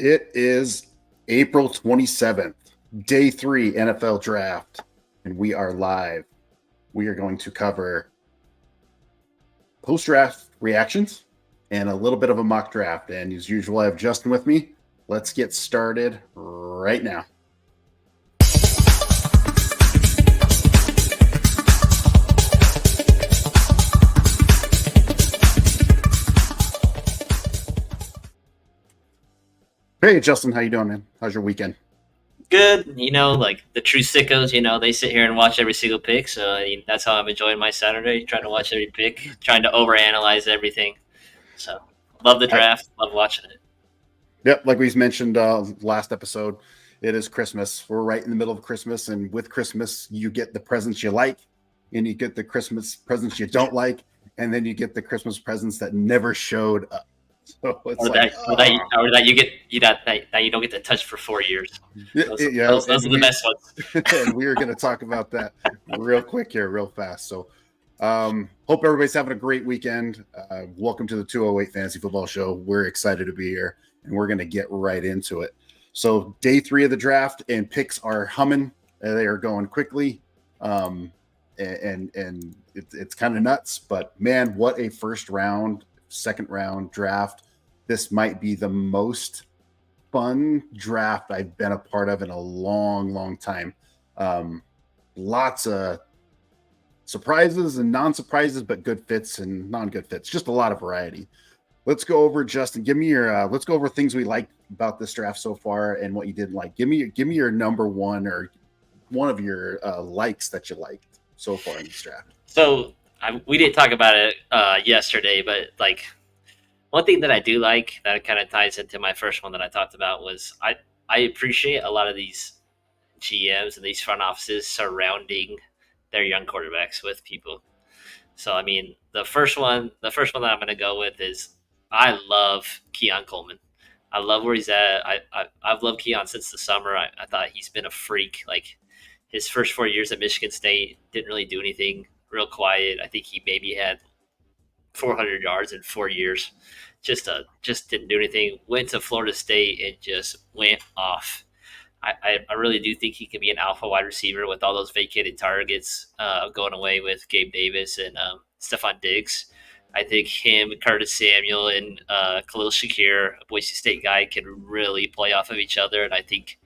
It is April 27th, day 3 NFL draft, and we are live. We are going to cover post draft reactions and a little bit of a mock draft. And as usual, I have Justin with me. Let's get started right now. Hey, Justin, how you doing, man? How's your weekend? Good. Like the true sickos, they sit here and watch every single pick. So that's how I'm enjoying my Saturday, trying to watch every pick, trying to overanalyze everything. So love the I, draft, love watching it. yep, like we mentioned last episode, it is Christmas. We're right in the middle of Christmas, and with Christmas, you get the presents you like, and you get the Christmas presents you don't like, and then you get the Christmas presents that never showed up. So it's Or like, that, or that, or that you get that you don't get to touch for 4 years. Those, yeah, those are the best ones. and we are going to talk about that real quick here, real fast. So, hope everybody's having a great weekend. Welcome to the 208 Fantasy Football Show. We're excited to be here, and we're going to get right into it. So, day 3 of the draft, and picks are humming. They are going quickly, and it's kind of nuts. But man, what a first round, second round draft! This might be the most fun draft I've been a part of in a long time. Lots of surprises and non-surprises, but good fits and non-good fits. Just a lot of variety. Let's go over, Justin. Give me your. Let's go over things we liked about this draft so far and what you didn't like. Give me your number one or one of your likes that you liked so far in this draft. So we didn't talk about it yesterday, but like one thing that I do like that kind of ties into my first one that I talked about was I appreciate a lot of these GMs and these front offices surrounding their young quarterbacks with people. So I mean, the first one that I'm going to go with is I love Keon Coleman. I love where he's at. I've loved Keon since the summer. I thought he's been a freak. Like his first 4 years at Michigan State didn't really do anything. Real quiet. I think he maybe had 400 yards in 4 years. Just didn't do anything. Went to Florida State and just went off. I really do think he can be an alpha wide receiver with all those vacated targets going away with Gabe Davis and Stephon Diggs. I think him, Curtis Samuel, and Khalil Shakir, a Boise State guy, can really play off of each other, and I think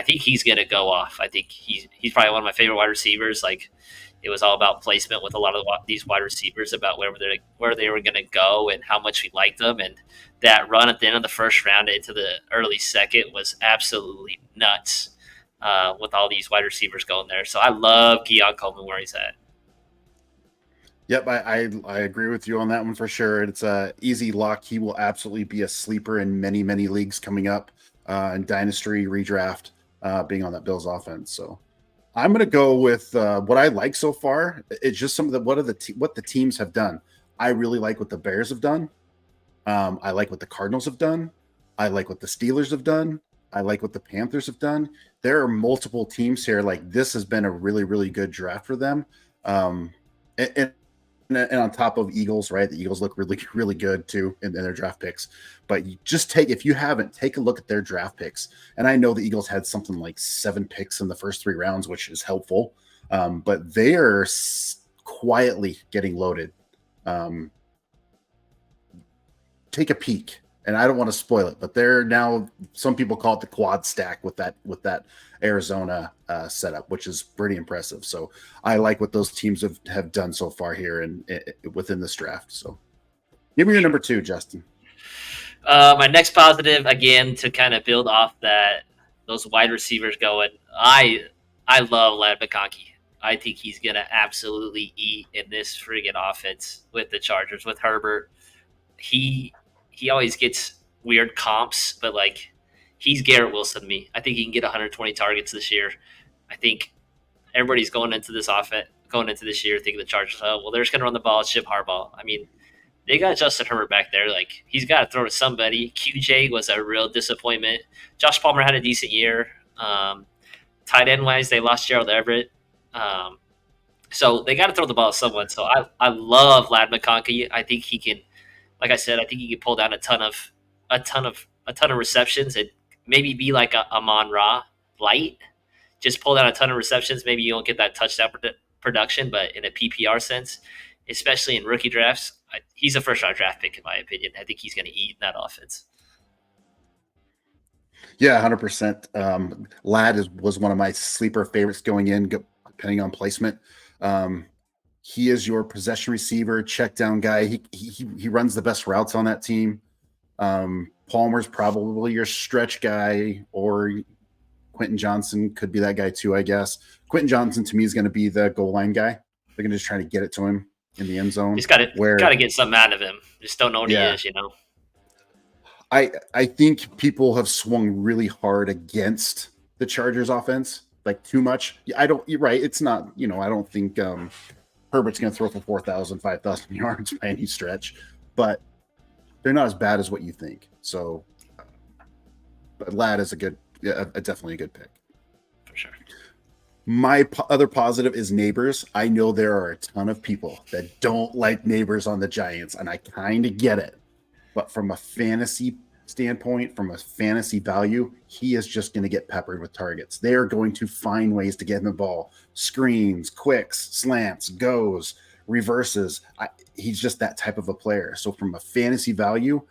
he's gonna go off. I think he's probably one of my favorite wide receivers. Like it was all about placement with a lot of these wide receivers about where they were gonna go and how much we liked them. And that run at the end of the first round into the early second was absolutely nuts with all these wide receivers going there. So I love Keon Coleman where he's at. Yep, I agree with you on that one for sure. It's a easy lock. He will absolutely be a sleeper in many leagues coming up in dynasty redraft, being on that Bills offense. So I'm going to go with what I like so far. It's just some of the what the teams have done. I really like what the Bears have done. I like what the Cardinals have done. I like what the Steelers have done. I like what the Panthers have done. There are multiple teams here. Like this has been a really good draft for them. And and on top of Eagles, right? The Eagles look really good too in their draft picks. But you just if you haven't, take a look at their draft picks. And I know the Eagles had something like 7 picks in the first 3 rounds, which is helpful. But they are quietly getting loaded. Take a peek, and I don't want to spoil it, but they're now, some people call it the quad stack with that Arizona setup, which is pretty impressive. So I like what those teams have done so far here and within this draft. So give me your number 2, Justin. My next positive, again, to kind of build off those wide receivers going. I love Lad McConkey. I think he's gonna absolutely eat in this friggin' offense with the Chargers with Herbert. He always gets weird comps, but like he's Garrett Wilson to me. I think he can get 120 targets this year. I think everybody's going into this year thinking the Chargers, oh well, they're just gonna run the ball, Chip Harbaugh. I mean, they got Justin Herbert back there. Like he's got to throw to somebody. QJ was a real disappointment. Josh Palmer had a decent year. Tight end wise, they lost Gerald Everett. So they got to throw the ball to someone. So I love Lad McConkey. I think he can, like I said, I think he can pull down a ton of receptions and maybe be like a Amon Ra light. Just pull down a ton of receptions. Maybe you don't get that touchdown production, but in a PPR sense, especially in rookie drafts, he's a first round draft pick in my opinion. I think he's going to eat in that offense. Yeah, 100%. Was one of my sleeper favorites going in, depending on placement. He is your possession receiver, check down guy. He runs the best routes on that team. Palmer's probably your stretch guy, or Quentin Johnson could be that guy too, I guess. Quentin Johnson to me is going to be the goal line guy. They're going to just try to get it to him in the end zone. He's got to get something out of him. Just don't know what he is, you know. I think people have swung really hard against the Chargers offense, like too much. You're right. It's not, I don't think Herbert's going to throw for 4,000, 5,000 yards by any stretch, but they're not as bad as what you think. So, but Ladd is definitely a good pick. For sure. My other positive is Neighbors. I know there are a ton of people that don't like Neighbors on the Giants, and I kind of get it. But from a fantasy standpoint, from a fantasy value, he is just going to get peppered with targets. They are going to find ways to get him the ball. Screens, quicks, slants, goes, reverses. He's just that type of a player. So from a fantasy value,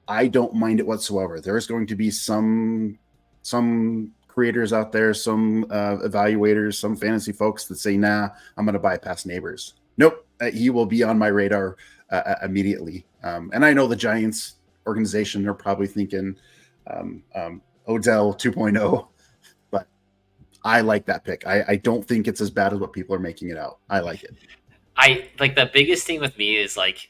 I don't mind it whatsoever. There's going to be some creators out there, some evaluators, some fantasy folks that say, nah, I'm going to bypass Neighbors. Nope. He will be on my radar immediately. And I know the Giants organization are probably thinking Odell 2.0, but I like that pick. I don't think it's as bad as what people are making it out. I like it. I like the biggest thing with me is like,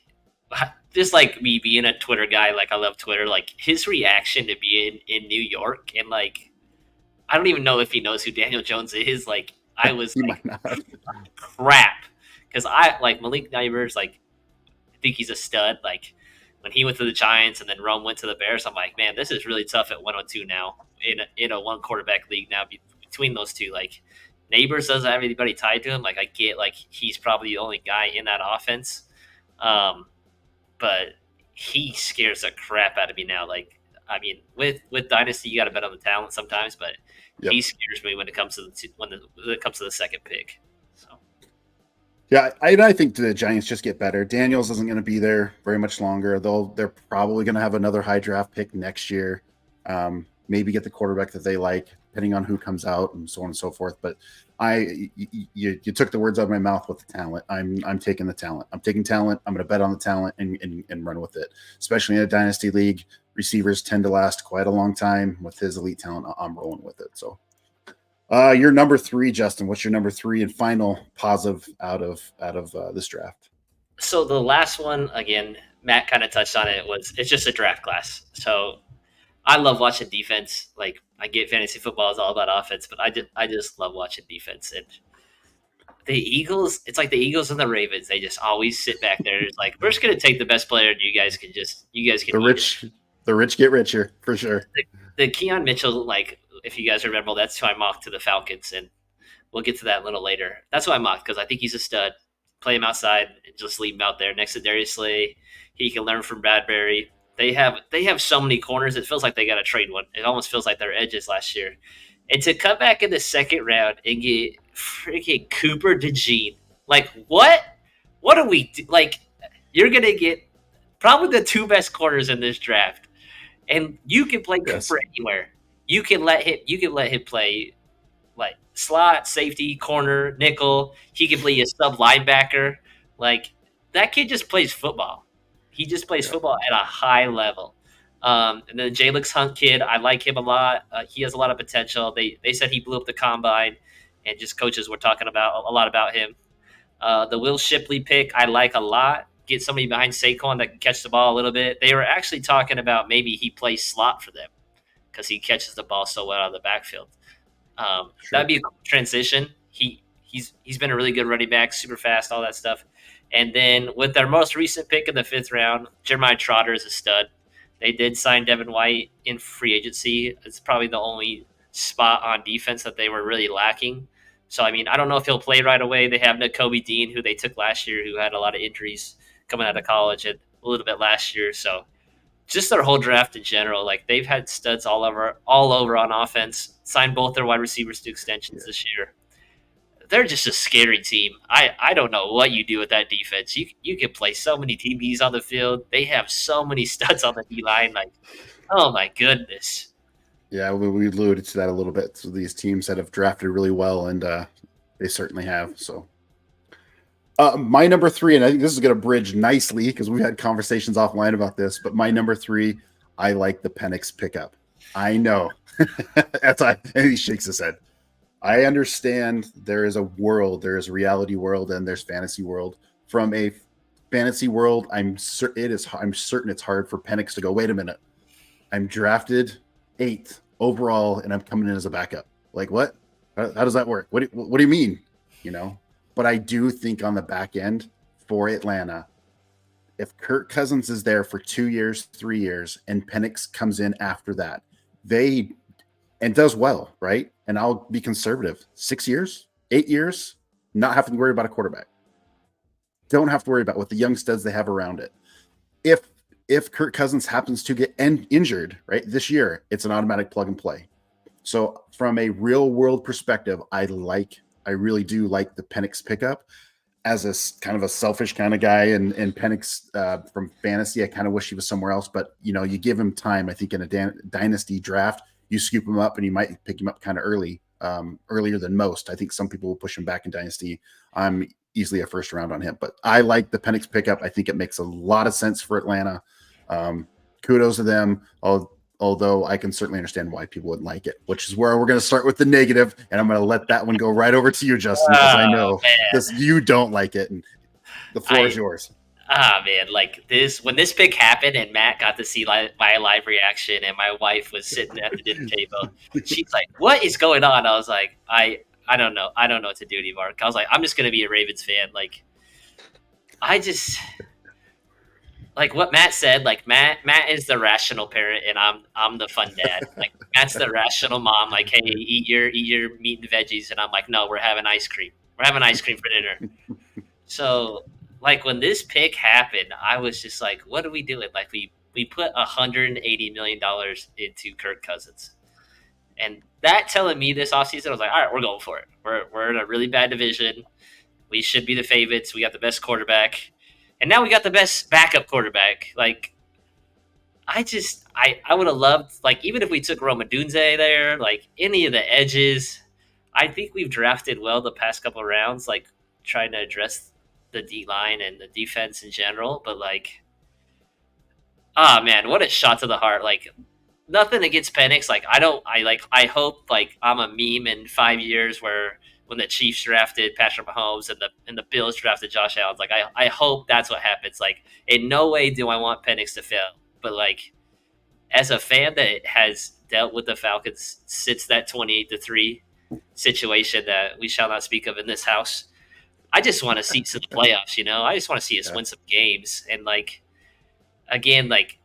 just like me being a Twitter guy, like I love Twitter, like his reaction to being in New York, and like, I don't even know if he knows who Daniel Jones is. Like, I was like, crap. Because I like Malik Neighbors, like, I think he's a stud. Like, when he went to the Giants and then Rome went to the Bears, I'm like, man, this is really tough at 102 now in a one quarterback league now between those two. Like, Neighbors doesn't have anybody tied to him. Like, I get, like, he's probably the only guy in that offense. But he scares the crap out of me now. Like, I mean, with Dynasty, you got to bet on the talent sometimes, but he scares me when it comes to the second pick. So, yeah, I think the Giants just get better. Daniels isn't going to be there very much longer. They're probably going to have another high draft pick next year. Maybe get the quarterback that they like, depending on who comes out and so on and so forth. But you took the words out of my mouth with the talent. I'm taking the talent. I'm taking talent. I'm going to bet on the talent and run with it. Especially in a dynasty league, receivers tend to last quite a long time. With his elite talent, I'm rolling with it. So, your number 3, Justin. What's your number 3 and final positive out of this draft? So the last one, again, Matt kind of touched on it. It's just a draft class. So I love watching defense. Like, I get fantasy football is all about offense, but I just love watching defense. And the Eagles, it's like the Eagles and the Ravens. They just always sit back there. It's like, we're just gonna take the best player, and you guys can. The rich get richer for sure. The Keon Mitchell, like, if you guys remember, that's who I mocked to the Falcons, and we'll get to that a little later. That's who I mocked because I think he's a stud. Play him outside and just leave him out there next to Darius Slay. He can learn from Bradbury. They have so many corners. It feels like they got to trade one. It almost feels like their edges last year. And to come back in the second round and get freaking Cooper DeJean, like, what? What do we do? Like, you're gonna get probably the 2 best corners in this draft, and you can play Cooper anywhere. You can let him play like slot, safety, corner, nickel. He can play a sub linebacker. Like, that kid just plays football. He just plays football at a high level. And then Jalix Hunt kid, I like him a lot. He has a lot of potential. They said he blew up the combine, and just coaches were talking about a lot about him. The Will Shipley pick, I like a lot. Get somebody behind Saquon that can catch the ball a little bit. They were actually talking about maybe he plays slot for them because he catches the ball so well out of the backfield. That'd be a cool transition. He's been a really good running back, super fast, all that stuff. And then with their most recent pick in the 5th round, Jeremiah Trotter is a stud. They did sign Devin White in free agency. It's probably the only spot on defense that they were really lacking. So, I mean, I don't know if he'll play right away. They have Nakobe Dean, who they took last year, who had a lot of injuries coming out of college and a little bit last year. So just their whole draft in general. Like they've had studs all over on offense. Signed both their wide receivers to extensions this year. They're just a scary team. I don't know what you do with that defense. You can play so many TBs on the field. They have so many studs on the D line. Like, oh my goodness. Yeah, we alluded to that a little bit. So these teams that have drafted really well, and they certainly have. So my number 3, and I think this is going to bridge nicely because we've had conversations offline about this, but my number 3, I like the Penix pickup. I know. And he shakes his head. I understand there is a world, there is a reality world, and there's fantasy world. From a fantasy world, I'm certain it's hard for Penix to go, wait a minute, I'm drafted 8th overall, and I'm coming in as a backup. Like, what? How does that work? What do you mean? But I do think on the back end for Atlanta, if Kirk Cousins is there for 2 years, 3 years, and Penix comes in after that, and does well, right? And I'll be conservative. 6 years, 8 years, not having to worry about a quarterback. Don't have to worry about what the young studs they have around it. If Kirk Cousins happens to get injured, right, this year, it's an automatic plug and play. So from a real world perspective, I really do like the Penix pickup. As a kind of a selfish kind of guy, and Penix from fantasy, I kind of wish he was somewhere else. But you give him time. I think in a dynasty draft, you scoop him up, and you might pick him up kind of early, earlier than most. I think some people will push him back in dynasty. I'm easily a first round on him, but I like the Penix pickup. I think it makes a lot of sense for Atlanta. Kudos to them. Although I can certainly understand why people wouldn't like it, which is where we're going to start with the negative, and I'm going to let that one go right over to you, Justin, because I know you don't like it, and the floor is yours. Man, like when this pick happened and Matt got to see my live reaction, and my wife was sitting at the dinner table, she's like, "What is going on?" I was like, I don't know. I don't know what to do anymore. I was like, I'm just going to be a Ravens fan. Like, I just... like what Matt said, like Matt is the rational parent, and I'm the fun dad. Like Matt's the rational mom. Like, hey, eat your meat and veggies, and I'm like, no, we're having ice cream. We're having ice cream for dinner. So, like when this pick happened, I was just like, what are we doing? Like we put $180 million into Kirk Cousins, and that telling me this offseason, I was like, all right, we're going for it. We're in a really bad division. We should be the favorites. We got the best quarterback. And now we got the best backup quarterback. Like, I would have loved, like, even if we took Roma Dunze there, like, any of the edges, I think we've drafted well the past couple of rounds, like, trying to address the D-line and the defense in general. But, like, man, what a shot to the heart. Like, nothing against Penix. Like, I hope, like, I'm a meme in 5 years where when the Chiefs drafted Patrick Mahomes and the Bills drafted Josh Allen. Like, I hope that's what happens. Like, in no way do I want Penix to fail. But, like, as a fan that has dealt with the Falcons since that 28-3 situation that we shall not speak of in this house, I just want to see some playoffs, I just want to see us win some games. And, like, again, like,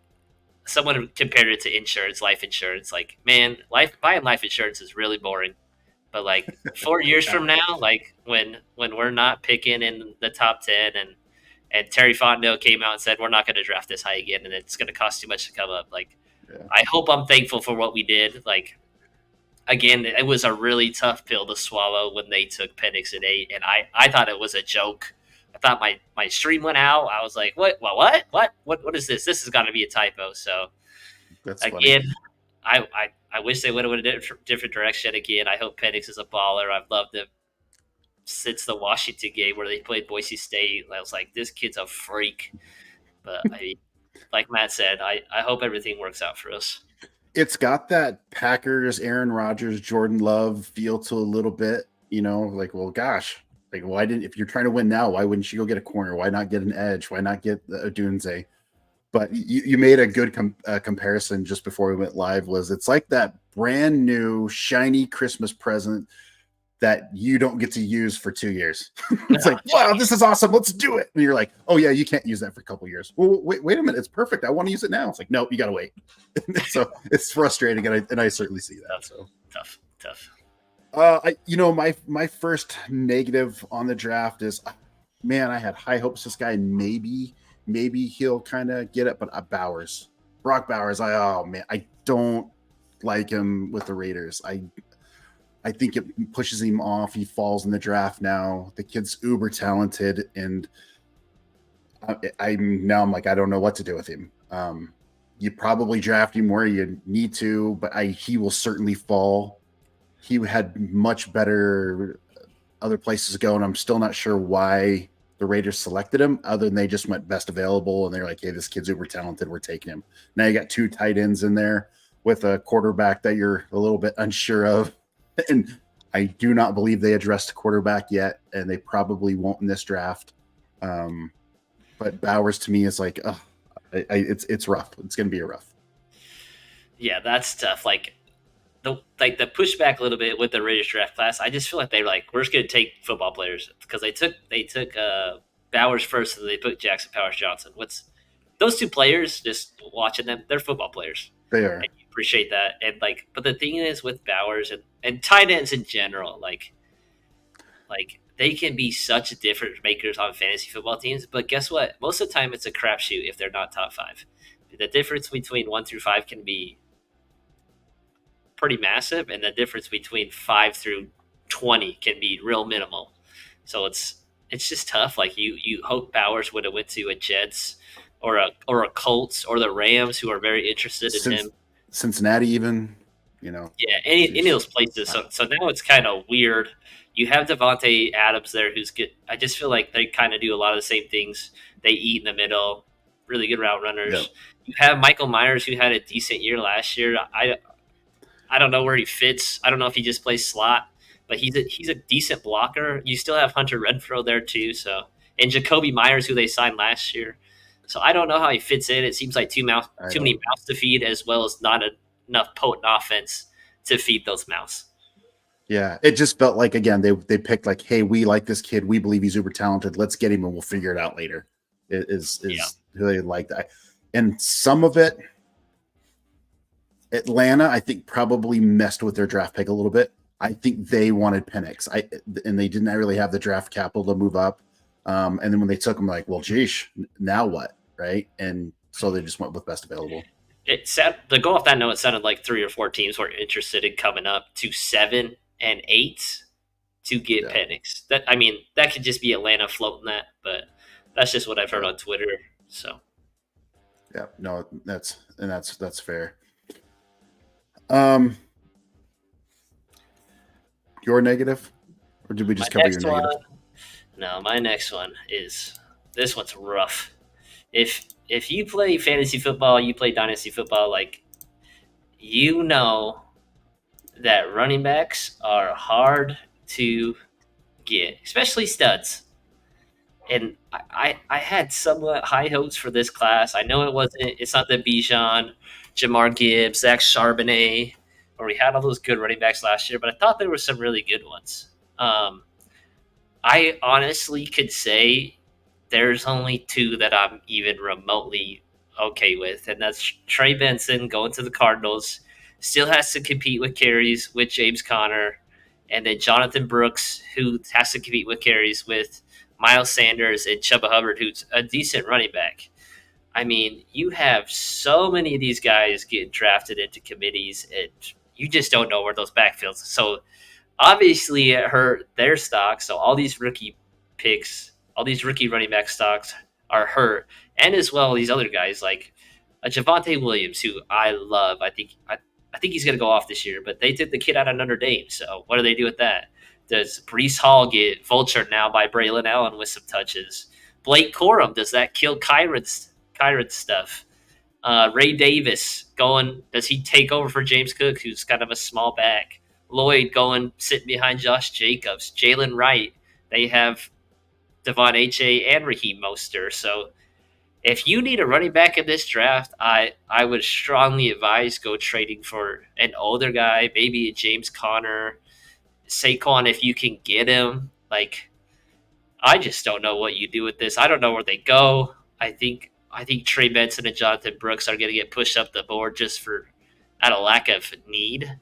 someone compared it to insurance, life insurance. Like, man, buying life insurance is really boring. But like 4 years from now, like when we're not picking in the top 10, and Terry Fontenot came out and said we're not going to draft this high again, and it's going to cost too much to come up. Like, I hope I'm thankful for what we did. Like, again, it was a really tough pill to swallow when they took Penix at 8, and I thought it was a joke. I thought my stream went out. I was like, what is this? This has got to be a typo. So That's again, funny. I wish they would have went a different direction again. I hope Penix is a baller. I've loved him since the Washington game where they played Boise State. I was like, this kid's a freak. But like Matt said, I hope everything works out for us. It's got that Packers, Aaron Rodgers, Jordan Love feel to a little bit, like, well, gosh, like, if you're trying to win now, why wouldn't you go get a corner? Why not get an edge? Why not get a Dunze? But you made a good comparison just before we went live. It's like that brand new shiny Christmas present that you don't get to use for 2 years. It's like, wow, this is awesome. Let's do it. And you're like, oh yeah, you can't use that for a couple of years. Well, wait a minute. It's perfect. I want to use it now. It's like, no, you got to wait. So it's frustrating. And I certainly see that. So Tough. My first negative on the draft is, man, I had high hopes this guy maybe he'll kind of get it, but Bowers, Brock Bowers, oh man, I don't like him with the Raiders. I think it pushes him off. He falls in the draft now. The kid's uber talented, and I'm like, I don't know what to do with him. You probably draft him where you need to, but he will certainly fall. He had much better other places to go, and I'm still not sure why the Raiders selected him, other than they just went best available, and they're like, hey, this kid's uber talented, we're taking him. Now you got 2 tight ends in there with a quarterback that you're a little bit unsure of. And I do not believe they addressed quarterback yet, and they probably won't in this draft. But Bowers to me is like, it's rough. It's going to be a rough. Yeah, that's tough. Like the pushback a little bit with the Raiders draft class. I just feel like they're like, we're just going to take football players because they took Bowers first, and they put Jackson Powers Johnson. What's those 2 players? Just watching them, they're football players. They are. And you appreciate that, and like, but the thing is with Bowers and tight ends in general, like they can be such difference makers on fantasy football teams. But guess what? Most of the time, it's a crapshoot if they're not top 5. The difference between 1 through 5 can be pretty massive, and the difference between 5 through 20 can be real minimal. So it's just tough. Like you hope Bowers would have went to a Jets or a Colts or the Rams, who are very interested in him. Cincinnati, even, you know. Yeah, any of those places. So now it's kind of weird. You have Devontae Adams there, who's good. I just feel like they kind of do a lot of the same things. They eat in the middle, really good route runners. Yep. You have Michael Myers, who had a decent year last year. I don't know where he fits. I don't know if he just plays slot, but he's a decent blocker. You still have Hunter Renfrow there too. So, and Jacoby Myers, who they signed last year. So I don't know how he fits in. It seems like too many mouths to feed, as well as not enough potent offense to feed those mouths. Yeah, it just felt like, again, they picked like, hey, we like this kid. We believe he's uber talented. Let's get him, and we'll figure it out later. It is who they like that. And some of it, Atlanta, I think, probably messed with their draft pick a little bit. I think they wanted Penix, and they didn't really have the draft capital to move up. And then when they took him, like, well, geez, now what, right? And so they just went with best available. To go off that note, it sounded like 3 or 4 teams were interested in coming up to 7 and 8 to get Penix. That could just be Atlanta floating that, but that's just what I've heard on Twitter. So, yeah, no, that's fair. Your negative, or did we just cover your negative? No, my next one is, this one's rough. If you play fantasy football, you play dynasty football, like, you know that running backs are hard to get, especially studs. And I had somewhat high hopes for this class. I know it's not the Bijan, Jamar Gibbs, Zach Charbonnet, or we had all those good running backs last year, but I thought there were some really good ones. I honestly could say there's only 2 that I'm even remotely okay with, and that's Trey Benson going to the Cardinals. Still has to compete with carries with James Conner, and then Jonathan Brooks, who has to compete with carries with Miles Sanders and Chuba Hubbard, who's a decent running back. I mean, you have so many of these guys getting drafted into committees, and you just don't know where those backfields. So obviously it hurt their stock. So all these rookie picks, all these rookie running back stocks are hurt. And as well, these other guys like Javonte Williams, who I love. I think he's going to go off this year, but they took the kid out of Notre Dame. So what do they do with that? Does Breece Hall get vultured now by Braylon Allen with some touches? Blake Corum, does that kill Kyron's stuff? Ray Davis does he take over for James Cook, who's kind of a small back? Lloyd sitting behind Josh Jacobs. Jalen Wright, they have Devon H.A. and Raheem Mostert. So if you need a running back in this draft, I would strongly advise go trading for an older guy, maybe a James Conner, Saquon if you can get him. Like, I just don't know what you do with this. I don't know where they go. I think Trey Benson and Jonathan Brooks are going to get pushed up the board just for out of lack of need.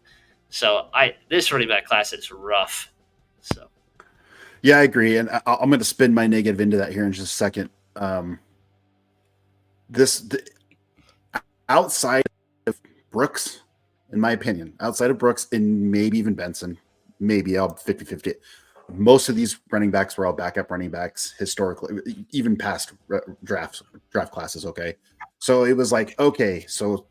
So this running back class is rough. So yeah, I agree, and I'm going to spin my negative into that here in just a second. outside of Brooks, in my opinion, outside of Brooks and maybe even Benson, maybe I'll 50-50. Most of these running backs were all backup running backs historically, even past draft classes. Okay. So it was like, okay, so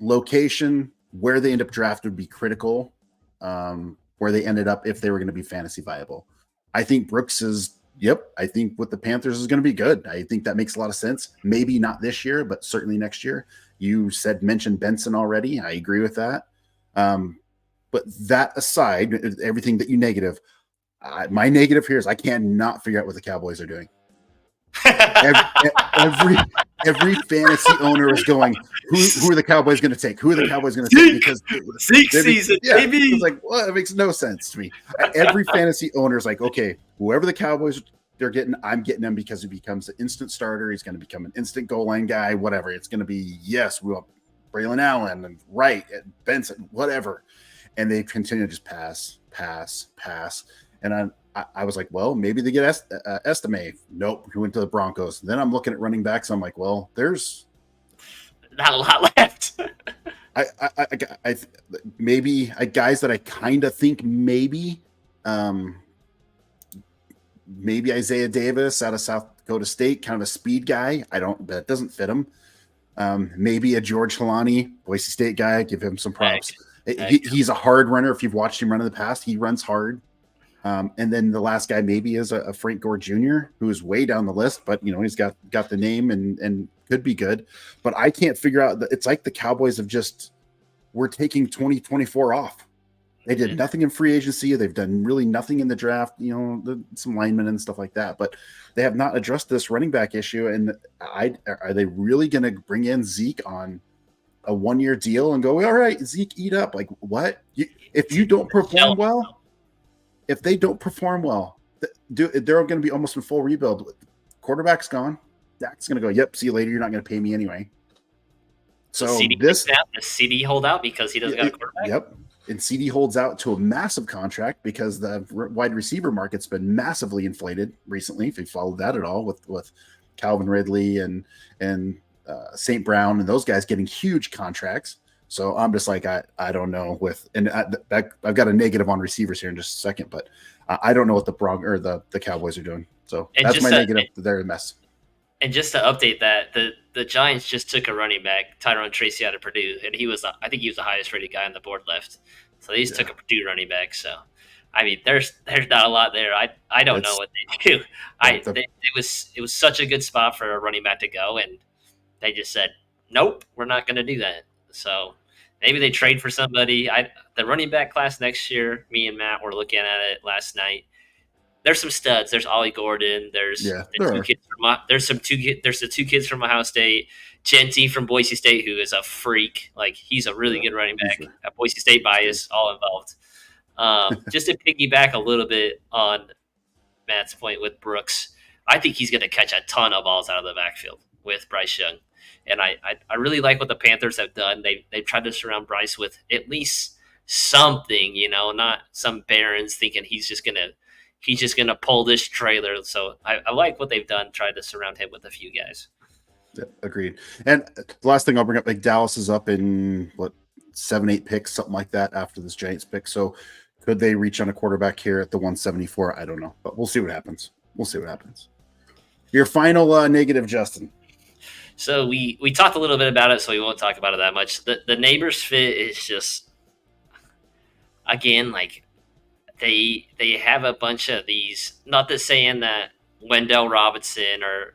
location, where they end up drafted would be critical, where they ended up if they were going to be fantasy viable. I think Brooks is, yep, I think with the Panthers is going to be good. I think that makes a lot of sense. Maybe not this year, but certainly next year. You mentioned Benson already. I agree with that. But that aside, everything that you negative, my negative here is I cannot figure out what the Cowboys are doing. every every fantasy owner is going, who are the Cowboys going to take? Who are the Cowboys going to take? Because Zeke season, yeah, baby. it's like, well, it makes no sense to me. Every fantasy owner is like, okay, whoever the Cowboys they're getting, I'm getting him because he becomes an instant starter. He's going to become an instant goal line guy, whatever. It's going to be, yes, we want Braylon Allen and Wright and Benson, whatever. And they continue to just pass. And I was like, well, maybe they get Estime. Nope, he went to the Broncos. Then I'm looking at running backs. I'm like, well, there's not a lot left. I maybe guys that I kind of think maybe Isaiah Davis out of South Dakota State, kind of a speed guy. That doesn't fit him. Maybe a George Halani, Boise State guy. Give him some props. He's a hard runner. If you've watched him run in the past, he runs hard. And then the last guy maybe is a Frank Gore Jr., who is way down the list, but he's got the name and could be good. But I can't figure out. It's like the Cowboys have we're taking 2024 off. They did nothing in free agency. They've done really nothing in the draft, some linemen and stuff like that. But they have not addressed this running back issue. And are they really going to bring in Zeke on a 1-year deal and go, all right, Zeke, eat up? Like, what? If you don't perform well, if they don't perform well, they're going to be almost in full rebuild. Quarterback's gone. Dak's going to go, yep, see you later. You're not going to pay me anyway. So does CD hold out because he doesn't got a quarterback? Yep. And CD holds out to a massive contract because the wide receiver market's been massively inflated recently. If you followed that at all with Calvin Ridley and St. Brown and those guys getting huge contracts. So I'm just like, I don't know I've got a negative on receivers here in just a second, but I don't know what the Cowboys are doing. So that's my negative. They're a mess. And just to update that, the Giants just took a running back, Tyrone Tracy, out of Purdue, and I think he was the highest rated guy on the board left. So they just took a Purdue running back. So I mean, there's not a lot there. I don't know what they do. It was such a good spot for a running back to go, and they just said, nope, we're not going to do that. So maybe they trade for somebody. The running back class next year, me and Matt were looking at it last night. There's some studs. There's Ollie Gordon. There's the two kids from Ohio State. Genty from Boise State, who is a freak. Like, he's a really good running back. A Boise State bias, all involved. Just to piggyback a little bit on Matt's point with Brooks, I think he's going to catch a ton of balls out of the backfield with Bryce Young. And I really like what the Panthers have done. They've tried to surround Bryce with at least something, not some barons thinking he's just gonna pull this trailer. So I like what they've done, tried to surround him with a few guys. Yeah, agreed. And the last thing I'll bring up, like Dallas is up in 7-8 picks, something like that after this Giants pick. So could they reach on a quarterback here at the 174? I don't know, but we'll see what happens. Your final negative, Justin. So we talked a little bit about it, so we won't talk about it that much. The Neighbors fit is just, again, like, they have a bunch of these, not to saying that Wendell Robinson or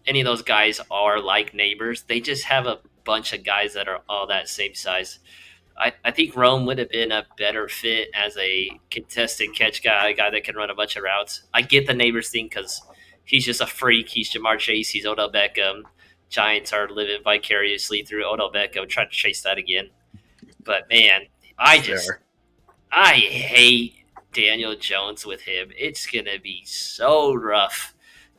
any of those guys are like Neighbors. They just have a bunch of guys that are all that same size. I think Rome would have been a better fit as a contested catch guy, a guy that can run a bunch of routes. I get the Neighbors thing because he's just a freak. He's Jamar Chase. He's Odell Beckham. Giants are living vicariously through Odell Beckham, trying to chase that again. But, man, I hate Daniel Jones with him. It's going to be so rough.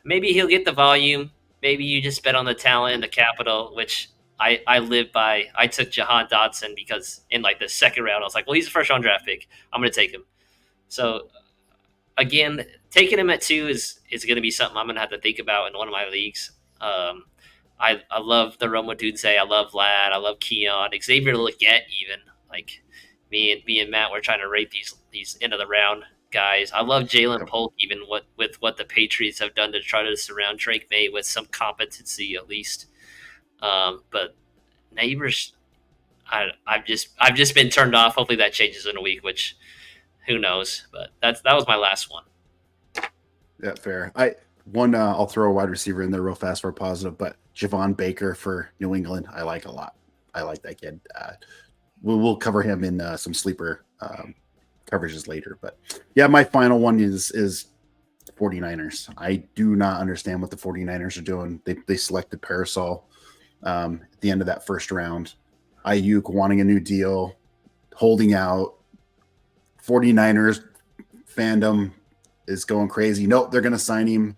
Maybe he'll get the volume. Maybe you just bet on the talent and the capital, which I live by. I took Jahan Dotson because in the second round, I was like, well, he's a first-round draft pick. I'm going to take him. So, again, taking him at 2 is going to be something I'm going to have to think about in one of my leagues. I love the Roma Dunze. I love Vlad. I love Keon. Xavier Leggett even. Like me and Matt were trying to rate these end of the round guys. I love Jalen Yep. Polk even with what the Patriots have done to try to surround Drake May with some competency at least. But Neighbors, I've just been turned off. Hopefully that changes in a week, which who knows. But that was my last one. Yeah, fair. I'll throw a wide receiver in there real fast for a positive, but Javon Baker for New England, I like a lot. I like that kid. We'll cover him in some sleeper coverages later. But yeah, my final one is 49ers. I do not understand what the 49ers are doing. They selected Parasol at the end of that first round. Ayuk wanting a new deal, holding out. 49ers fandom is going crazy. Nope, they're going to sign him.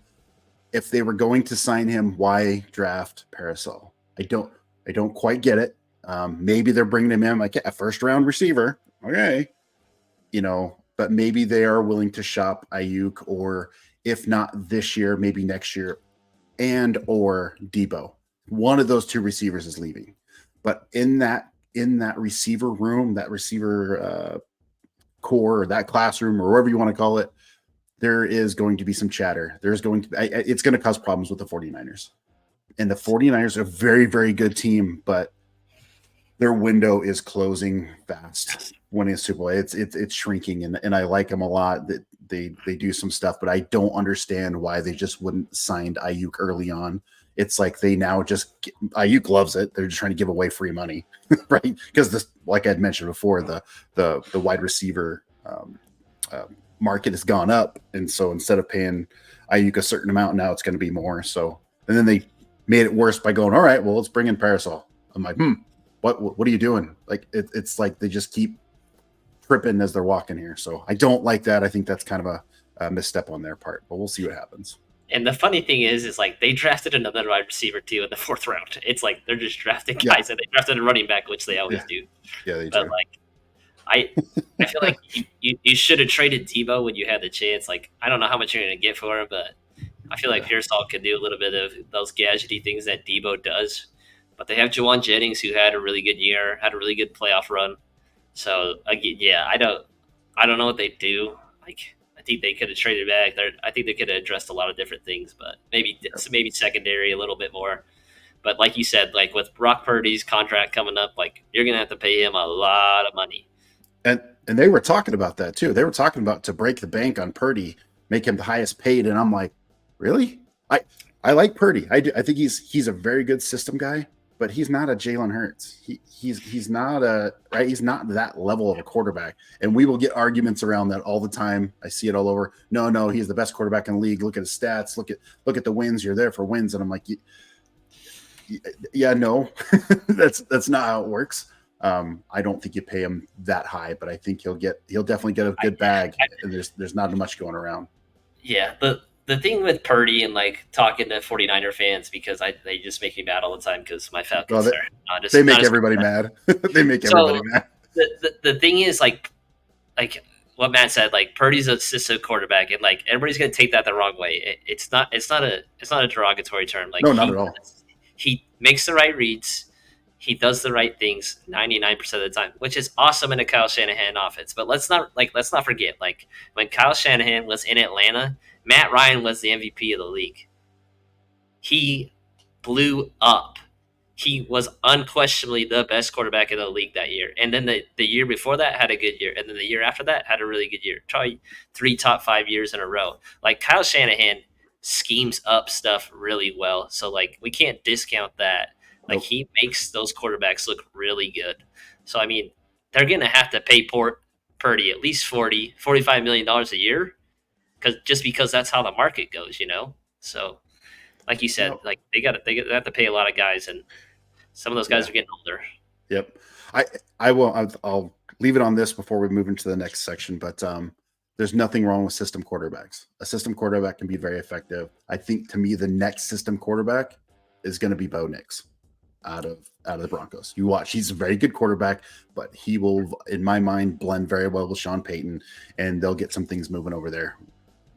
If they were going to sign him, why draft Parasol? I don't quite get it. Maybe they're bringing him in like a first round receiver. Okay. But maybe they are willing to shop Ayuk, or if not this year, maybe next year, and or Debo. One of those two receivers is leaving. But in that receiver room, that receiver core, or that classroom, or whatever you want to call it, there is going to be some chatter. It's going to cause problems with the 49ers. And the 49ers are a very, very good team, but their window is closing fast. Winning a Super Bowl, it's shrinking, and I like them a lot. That they do some stuff, but I don't understand why they just wouldn't signed Ayuk early on. It's like they now Ayuk loves it. They're just trying to give away free money, right? Because this, like I'd mentioned before, the wide receiver market has gone up, and so instead of paying Ayuk a certain amount, now it's going to be more. So, and then they made it worse by going, all right, well, let's bring in Parasol. I'm like, what are you doing? Like it's like they just keep tripping as they're walking here. So I don't like that. I think that's kind of a misstep on their part, but we'll see what happens. And the funny thing is like they drafted another wide receiver too in the fourth round. It's like they're just drafting guys, and they drafted a running back, which they always do. Yeah, they But do. like I feel like you should have traded Debo when you had the chance. Like I don't know how much you're going to get for him, but I feel like Pearsall could do a little bit of those gadgety things that Debo does. But they have Jawan Jennings, who had a really good year, had a really good playoff run. So again, yeah, I don't know what they do. Like I think they could have traded back. I think they could have addressed a lot of different things, but maybe secondary a little bit more. But like you said, like with Brock Purdy's contract coming up, like you're gonna have to pay him a lot of money. And they were talking about that too. They were talking about to break the bank on Purdy, make him the highest paid, and I'm like, really? I like Purdy. I think he's a very good system guy, but he's not a Jalen Hurts. He's not a right. He's not that level of a quarterback. And we will get arguments around that all the time. I see it all over. No, he's the best quarterback in the league. Look at his stats. Look at the wins. You're there for wins. And I'm like, yeah, no, that's not how it works. I don't think you pay him that high, but I think he'll definitely get a good bag. And there's not much going around. Yeah, the thing with Purdy and like talking to 49er fans, because they just make me mad all the time because my Falcons Well, they make everybody mad. They make everybody mad. The thing is like what Matt said, like Purdy's a system quarterback, and like everybody's gonna take that the wrong way. It's not a derogatory term. Like no, not at all. He makes the right reads. He does the right things 99% of the time, which is awesome in a Kyle Shanahan offense. But let's not forget, like when Kyle Shanahan was in Atlanta, Matt Ryan was the MVP of the league. He blew up. He was unquestionably the best quarterback in the league that year. And then the year before that had a good year. And then the year after that had a really good year. Probably 3 top 5 years in a row. Like Kyle Shanahan schemes up stuff really well. So like we can't discount that. Like he makes those quarterbacks look really good. So I mean, they're gonna have to pay Purdy at least $45 million a year, because that's how the market goes, you know. So, like you said, like they have to pay a lot of guys, and some of those guys are getting older. Yep. I'll leave it on this before we move into the next section, but there's nothing wrong with system quarterbacks. A system quarterback can be very effective. I think to me the next system quarterback is going to be Bo Nix out of the Broncos. You watch, he's a very good quarterback, but he will, in my mind, blend very well with Sean Payton, and they'll get some things moving over there.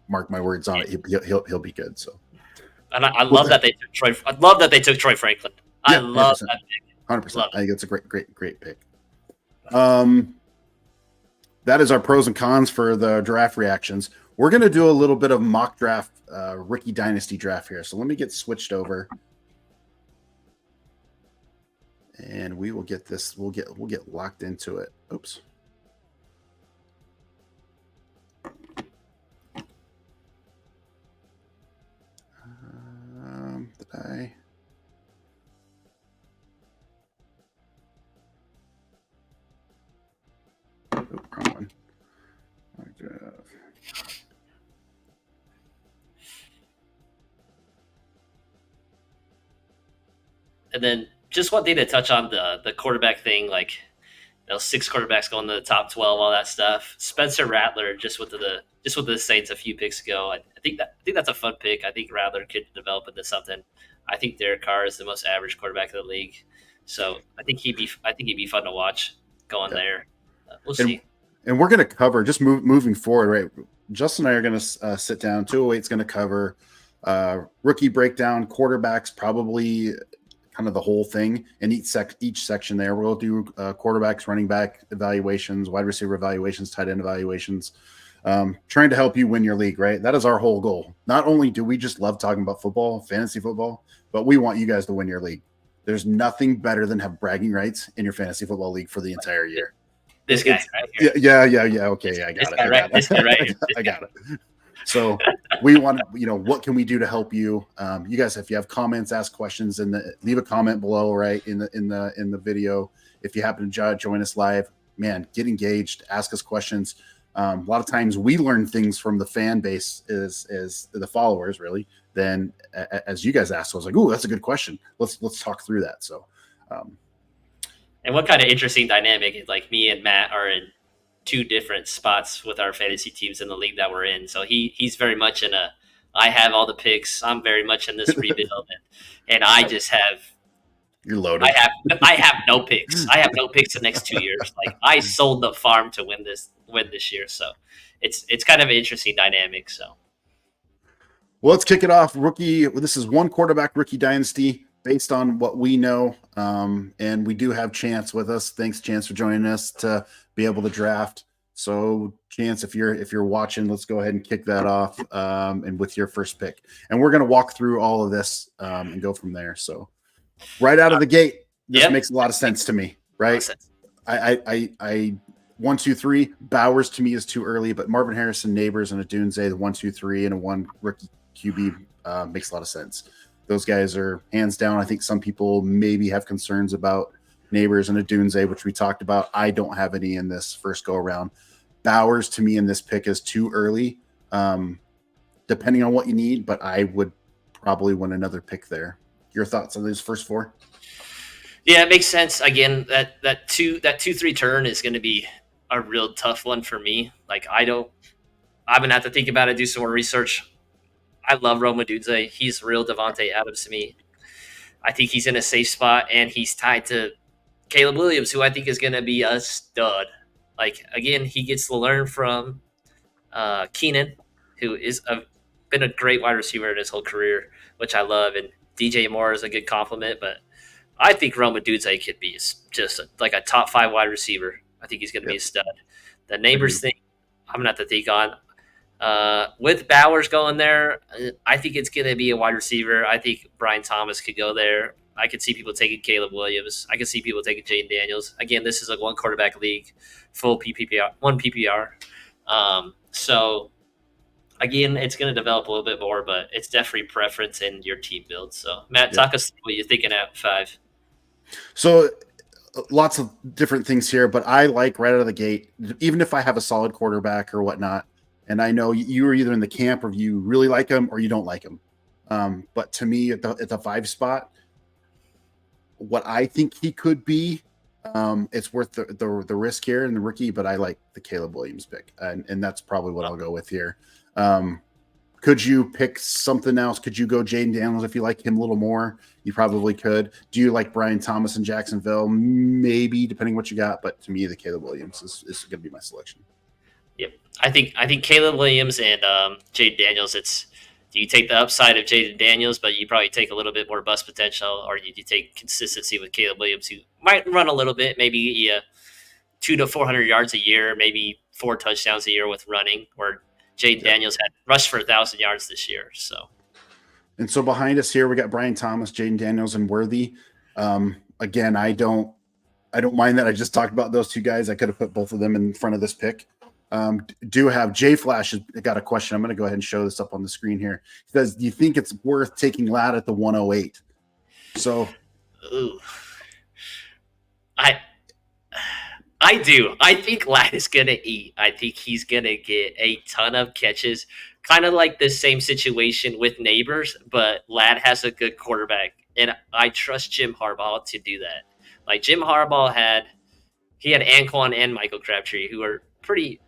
Mark my words on it. He'll be good. So And I Well, love that they took Troy. I love that they took Troy Franklin. I yeah, love that pick. 100%. Love I it. think it's a great pick. That is our pros and cons for the draft reactions. We're going to do a little bit of mock draft, rookie dynasty draft here. So let me get switched over, and we will get this. We'll get locked into it. Oops. Did I? Oh, wrong one. And then just one thing to touch on the quarterback thing, like 6 quarterbacks going to the top 12, all that stuff. Spencer Rattler just with the Saints a few picks ago. I think that's a fun pick. I think Rattler could develop into something. I think Derek Carr is the most average quarterback of the league, so I think he'd be fun to watch going there. We'll see. And we're going to cover just moving forward, right? Justin and I are going to sit down. 208 is going to cover rookie breakdown, quarterbacks, probably kind of the whole thing in each section there. We'll do quarterbacks, running back evaluations, wide receiver evaluations, tight end evaluations, trying to help you win your league, right? That is our whole goal. Not only do we just love talking about football, fantasy football, but we want you guys to win your league. There's nothing better than have bragging rights in your fantasy football league for the entire year. This guy right here. Yeah. Okay, I got it. This guy right here. I got it. So we want to, what can we do to help you? You guys, if you have comments, ask questions, leave a comment below, right in the video. If you happen to join us live, man, get engaged, ask us questions. A lot of times we learn things from the fan base as the followers, really. Then as you guys ask, so I was like, "Ooh, that's a good question. Let's talk through that." So. And what kind of interesting dynamic is like me and Matt are in 2 different spots with our fantasy teams in the league that we're in. So he's very much in I have all the picks. I'm very much in this rebuild, and I just have. You're loaded. I have no picks. I have no picks the next 2 years. Like I sold the farm to win this year. So it's kind of an interesting dynamic. So. Well, let's kick it off. Rookie. This is 1 quarterback rookie dynasty. Based on what we know, and we do have Chance with us. Thanks, Chance, for joining us to be able to draft. So, Chance, if you're watching, let's go ahead and kick that off, and with your first pick. And we're going to walk through all of this and go from there. So, right out of the gate, this makes a lot of sense to me, right? I 1, 2, 3. Bowers to me is too early, but Marvin Harrison, Neighbors, and a Dunze, the 1, 2, 3, and a 1 rookie QB makes a lot of sense. Those guys are hands down. I think some people maybe have concerns about Neighbors and a Dunze, which we talked about. I don't have any in this first go around. Bowers to me in this pick is too early, depending on what you need, but I would probably win another pick there. Your thoughts on these first 4? Yeah, it makes sense. Again, that 2-3 turn is going to be a real tough one for me. Like I'm going to have to think about it, do some more research. I love Rome Odunze. He's real Devontae Adams to me. I think he's in a safe spot, and he's tied to Caleb Williams, who I think is going to be a stud. Like, again, he gets to learn from Keenan, who is been a great wide receiver in his whole career, which I love. And DJ Moore is a good compliment, but I think Rome Odunze could be just like a top 5 wide receiver. I think he's going to be a stud. The Neighbors thing, I'm going to have to think on. With Bowers going there, I think it's going to be a wide receiver. I think Brian Thomas could go there. I could see people taking Caleb Williams. I could see people taking Jaden Daniels. Again, this is a 1 quarterback league, full PPR, 1 PPR. So, again, it's going to develop a little bit more, but it's definitely preference in your team build. So, Matt, talk us through what you're thinking at 5. So, lots of different things here, but I like right out of the gate, even if I have a solid quarterback or whatnot, and I know you are either in the camp of you really like him or you don't like him. But to me, at the 5 spot, what I think he could be, it's worth the risk here in the rookie. But I like the Caleb Williams pick, and that's probably what I'll go with here. Could you pick something else? Could you go Jaden Daniels if you like him a little more? You probably could. Do you like Brian Thomas in Jacksonville? Maybe, depending what you got. But to me, the Caleb Williams is going to be my selection. Yep, I think Caleb Williams and Jaden Daniels. It's Do you take the upside of Jaden Daniels, but you probably take a little bit more bust potential, or you take consistency with Caleb Williams, who might run a little bit, maybe 200 to 400 yards a year, maybe 4 touchdowns a year with running, where Jaden Daniels had rushed for 1,000 yards this year. So, and so behind us here, we got Brian Thomas, Jaden Daniels, and Worthy. Again, I don't mind that I just talked about those two guys. I could have put both of them in front of this pick. Do have J Flash has got a question. I'm going to go ahead and show this up on the screen here. He says, do you think it's worth taking Ladd at the 108? So, ooh. I do. I think Ladd is going to eat. I think he's going to get a ton of catches, kind of like the same situation with Neighbors, but Ladd has a good quarterback, and I trust Jim Harbaugh to do that. Like Jim Harbaugh had Anquan and Michael Crabtree, who are pretty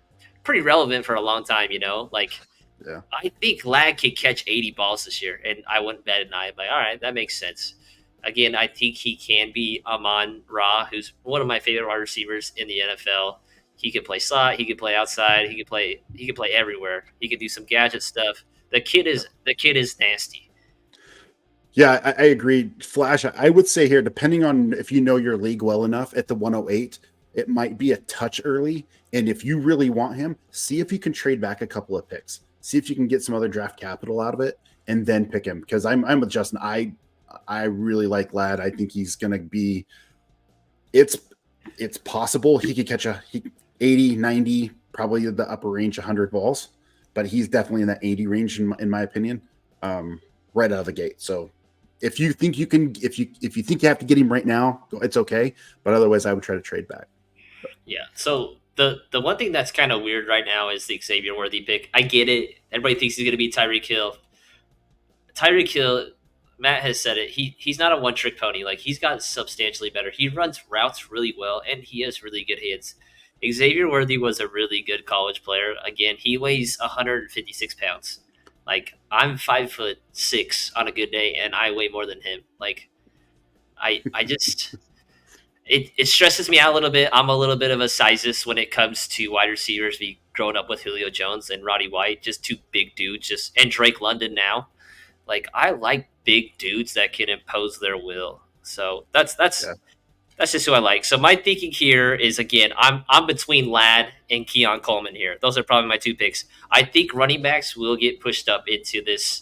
relevant for a long time. yeah. I think Ladd could catch 80 balls this year, and I wouldn't bet an eye. I'm like, all right, that makes sense. Again, I think he can be Amon-Ra, who's one of my favorite wide receivers in the NFL. He could play slot, he could play outside, he could play everywhere. He could do some gadget stuff. The kid is nasty. Yeah, I agree. Flash, I would say here, depending on if you know your league well enough at the 108, it might be a touch early. And if you really want him, see if you can trade back a couple of picks. See if you can get some other draft capital out of it and then pick him. Because I'm with Justin. I really like Ladd. I think he's going to be – it's possible he could catch 80, 90, probably the upper range, 100 balls. But he's definitely in that 80 range, in my opinion, right out of the gate. So if you think you can – if you think you have to get him right now, it's okay. But otherwise, I would try to trade back. Yeah, so the one thing that's kind of weird right now is the Xavier Worthy pick. I get it. Everybody thinks he's going to be Tyreek Hill. Tyreek Hill – Matt has said it. He's not a one-trick pony. Like, he's gotten substantially better. He runs routes really well, and he has really good hands. Xavier Worthy was a really good college player. Again, he weighs 156 pounds. Like, I'm 5'6" on a good day, and I weigh more than him. Like, I just it stresses me out a little bit. I'm a little bit of a sizist when it comes to wide receivers. We growing up with Julio Jones and Roddy White, just two big dudes, and Drake London now. Like, I like big dudes that can impose their will. So that's just who I like. So my thinking here is, again, I'm between Ladd and Keon Coleman here. Those are probably my two picks. I think running backs will get pushed up into this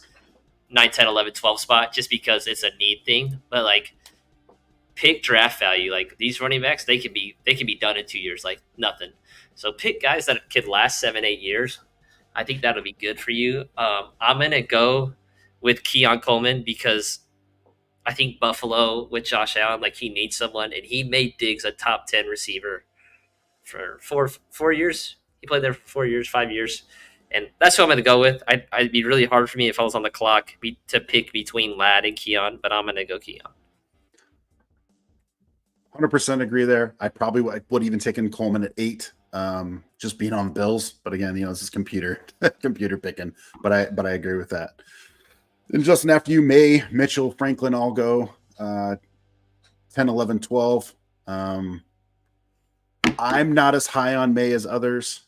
9, 10, 11, 12 spot just because it's a need thing. But like, pick draft value. Like, these running backs, they can be done in 2 years, like nothing. So pick guys that could last 7, 8 years. I think that'll be good for you. I'm gonna go with Keon Coleman because I think Buffalo with Josh Allen, like, he needs someone, and he made Diggs a top 10 receiver for 4 years. He played there for 4 years, 5 years, and that's who I'm going to go with. I'd be really hard for me if I was on the clock to pick between Ladd and Keon, but I'm going to go Keon. 100% agree there. I probably would even taken Coleman at 8, just being on the Bills. But again, this is computer picking. But I agree with that. And Justin, after you, May, Mitchell, Franklin all go 10, 11, 12. I'm not as high on May as others.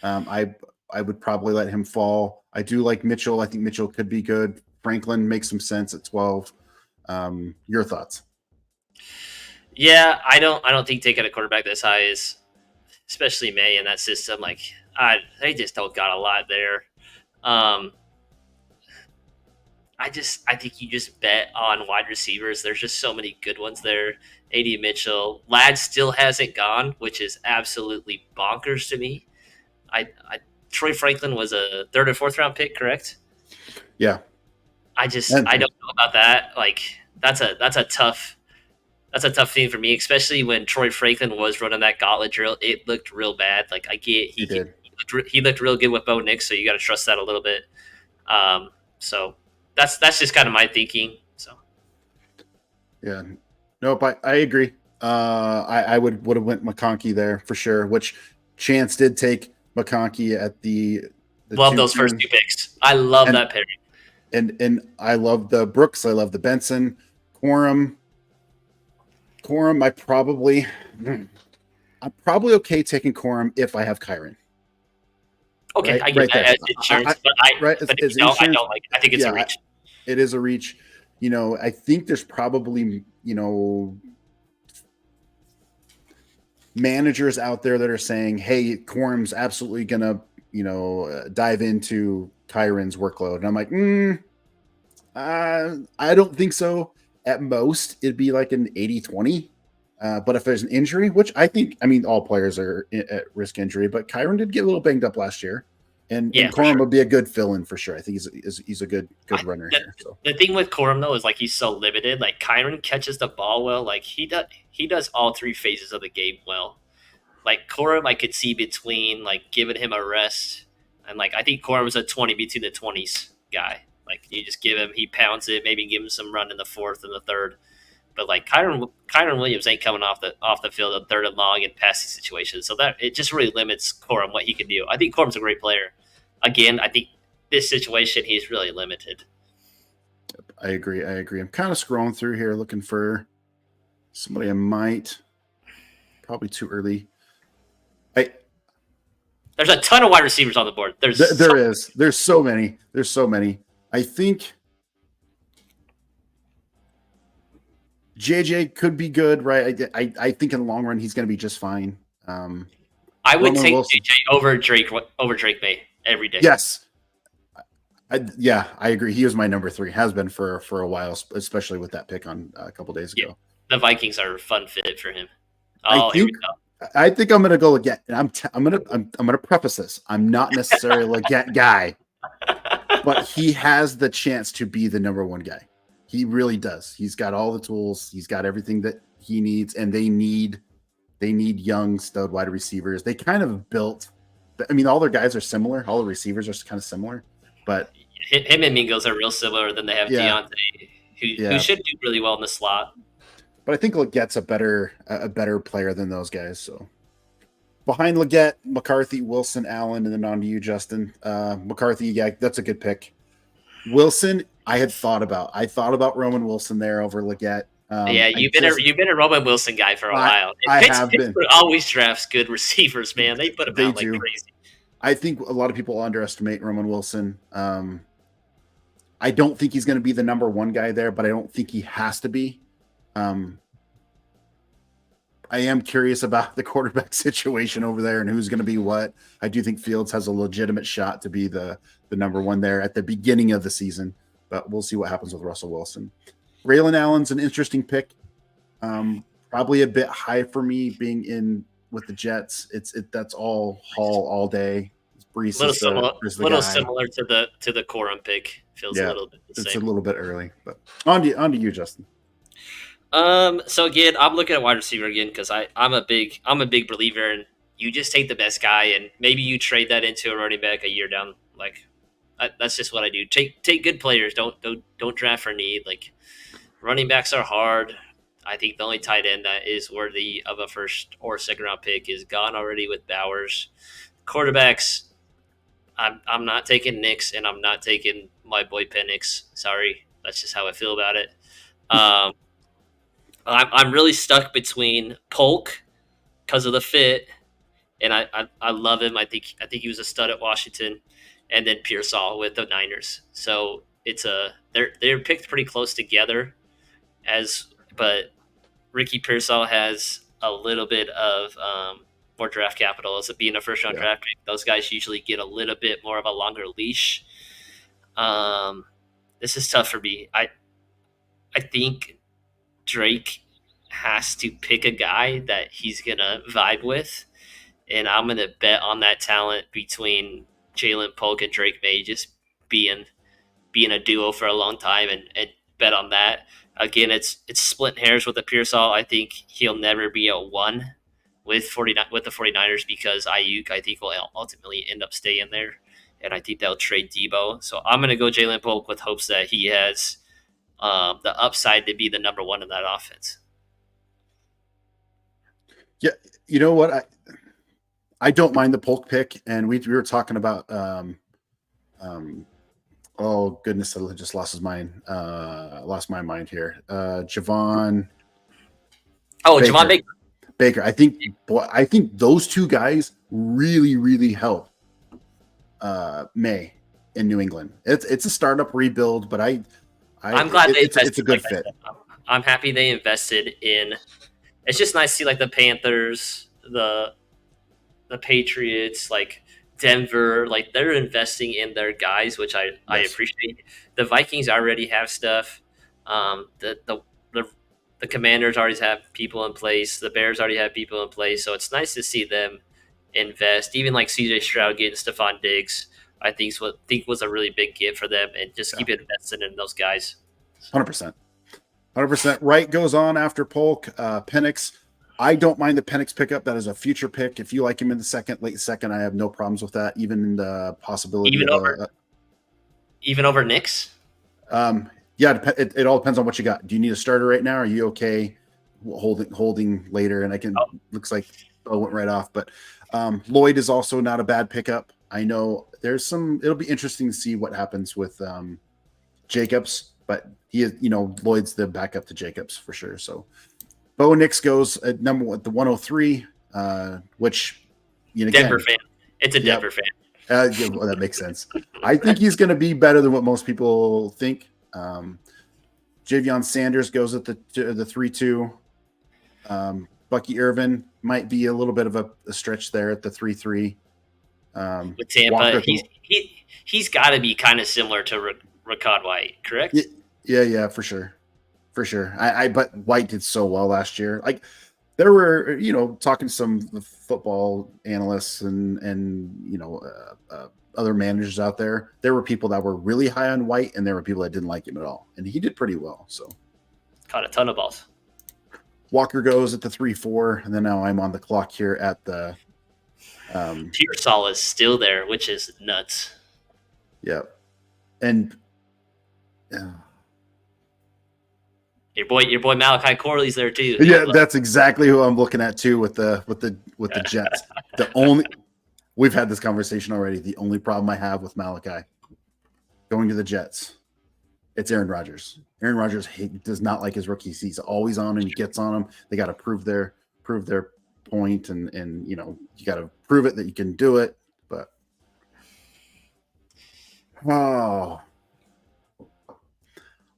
I would probably let him fall. I do like Mitchell. I think Mitchell could be good. Franklin makes some sense at 12. Your thoughts? Yeah, I don't think taking a quarterback this high is, especially May in that system. Like, they just don't got a lot there. I think you just bet on wide receivers. There's just so many good ones there. AD Mitchell, Ladd still hasn't gone, which is absolutely bonkers to me. Troy Franklin was a 3rd or 4th round pick, correct? Yeah. I don't know about that. Like, that's a tough thing for me, especially when Troy Franklin was running that gauntlet drill. It looked real bad. Like, I get he looked real good with Bo Nix, so you got to trust that a little bit. So that's just kind of my thinking. So yeah, nope, I agree. I would have went McConkey there for sure. Which Chance did take McConkey at the love those first 2 picks. I love that pairing. And I love the Brooks. I love the Benson. Corum, I'm probably okay taking Corum if I have Kyron. Okay, right? I get Right that there. as insurance, but Right but if as you don't, I insurance. don't like. I think it's a Yeah, reach. it is a reach. I think there's probably managers out there that are saying, "Hey, Quorum's absolutely gonna dive into Kyron's workload," and I'm like, I don't think so. At most, it'd be like an 80-20. But if there's an injury, which I mean, all players are at risk injury, but Kyron did get a little banged up last year, Yeah, and for Corum sure. would be a good fill-in for sure. I think he's a good I, runner the, here. So the thing with Corum though is like he's so limited. Like Kyron catches the ball well. Like he does all three phases of the game well. Like Corum, I could see between like giving him a rest, and like I think Corum's a 20 between the 20s guy. Like you just give him, he pounds it, maybe give him some run in the fourth and the third. But like Kyron Williams ain't coming off the field in third and long in passing situations, so that it just really limits Corum what he can do. I think Corum's a great player. Again, I think this situation he's really limited. I agree. I'm kind of scrolling through here looking for somebody I might. Probably too early. There's a ton of wide receivers on the board. There's so many. I think JJ could be good, right? I think in the long run he's going to be just fine. I would Roman take Wilson. JJ over Drake May every day. Yes. I agree. He was my number 3. Has been for a while, especially with that pick on a couple days ago. The Vikings are a fun fit for him. Oh, here we go. I think I'm going to go Leggett, and I'm going to preface this. I'm not necessarily a Leggett guy, but he has the chance to be the number 1 guy. He really does. He's got all the tools. He's got everything that he needs, and they need young stud wide receivers. They kind of built. I mean, all their guys are similar. All the receivers are kind of similar, but him and Mingles are real similar. Then they have Deontay, who should do really well in the slot. But I think Leggett's a better player than those guys. So behind Leggett, McCarthy, Wilson, Allen, and then on to you, Justin. McCarthy, yeah, that's a good pick. Wilson, I thought about Roman Wilson there over Leggett. You've been a Roman Wilson guy for a while. Pittsburgh always drafts good receivers, man. They put them out like crazy. I think a lot of people underestimate Roman Wilson. I don't think he's going to be the number 1 guy there, but I don't think he has to be. I am curious about the quarterback situation over there and who's going to be what. I do think Fields has a legitimate shot to be the number 1 there at the beginning of the season, but we'll see what happens with Russell Wilson. Raylan Allen's an interesting pick. Probably a bit high for me being in with the Jets. That's all Hall all day. Brees little similar to the Corum pick. Feels a little bit the same. It's a little bit early, but on to you, Justin. So again, I'm looking at wide receiver again because I'm a big believer in you just take the best guy and maybe you trade that into a running back a year down. Like that's just what I do. Take good players. Don't draft for need. Like running backs are hard. I think the only tight end that is worthy of a first or second round pick is gone already with Bowers. Quarterbacks, I'm not taking Nix and I'm not taking my boy Penix. Sorry, that's just how I feel about it. I'm really stuck between Polk because of the fit, and I love him. I think he was a stud at Washington, and then Pearsall with the Niners. So they're picked pretty close together, but Ricky Pearsall has a little bit of more draft capital as it being a first round draft pick. Those guys usually get a little bit more of a longer leash. This is tough for me. I think Drake has to pick a guy that he's gonna vibe with, and I'm gonna bet on that talent between Jalen Polk and Drake May just being a duo for a long time, and bet on that. Again, it's splitting hairs with the Pearsall. I think he'll never be a 1 with the 49ers because Ayuk I think will ultimately end up staying there, and I think they'll trade Debo. So I'm gonna go Jalen Polk with hopes that he has the upside to be the number 1 in that offense. Yeah, you know what? I don't mind the Polk pick, and we were talking about oh goodness, I just lost his mind. Lost my mind here. Javon. Oh, Baker. Javon Baker. I think those 2 guys really, really help May in New England. It's a startup rebuild, but I'm glad they it's a invested. good Like I fit. said, I'm happy they invested in. It's just nice to see like the Panthers, the Patriots, like Denver, like they're investing in their guys, which I Yes, appreciate. The Vikings already have stuff. The the Commanders already have people in place. The Bears already have people in place. So it's nice to see them invest. Even like CJ Stroud getting Stephon Diggs, think was a really big gift for them, and just yeah, keep investing in those guys. 100%. 100%. Right goes on after Polk. Penix. I don't mind the Penix pickup. That is a future pick. If you like him in the second, late second, I have no problems with that. Even the possibility Even of over even over Knicks. yeah, it all depends on what you got. Do you need a starter right now? Are you okay holding later? And I can, Oh, looks like I went right off, but Lloyd is also not a bad pickup. I know there's it'll be interesting to see what happens with Jacobs, but he is, Lloyd's the backup to Jacobs for sure. So Bo Nix goes at number one, the 103, which, Denver again, fan. It's a yep, Denver fan. yeah, well, that makes sense. I think he's going to be better than what most people think. Javion Sanders goes at the 3-2. Bucky Irvin might be a little bit of a stretch there at the 3-3. With Tampa. Walker, He's got to be kind of similar to Ricard White, correct? yeah, for sure, for sure. But White did so well last year. Like there were, talking to some football analysts and other managers out there. There were people that were really high on White, and there were people that didn't like him at all, and he did pretty well. So Caught a ton of balls. Walker goes at the 3-4, and then now I'm on the clock here at the. Pearsall is still there, which is nuts. Yeah, and your boy Malachi Corley's there too. yeah, that's exactly who I'm looking at too with the Jets. We've had this conversation already. The only problem I have with Malachi going to the Jets, it's Aaron Rodgers. Aaron Rodgers does not like his rookies. He's always on and he gets on them. They got to prove their point, and you got to prove it that you can do it. But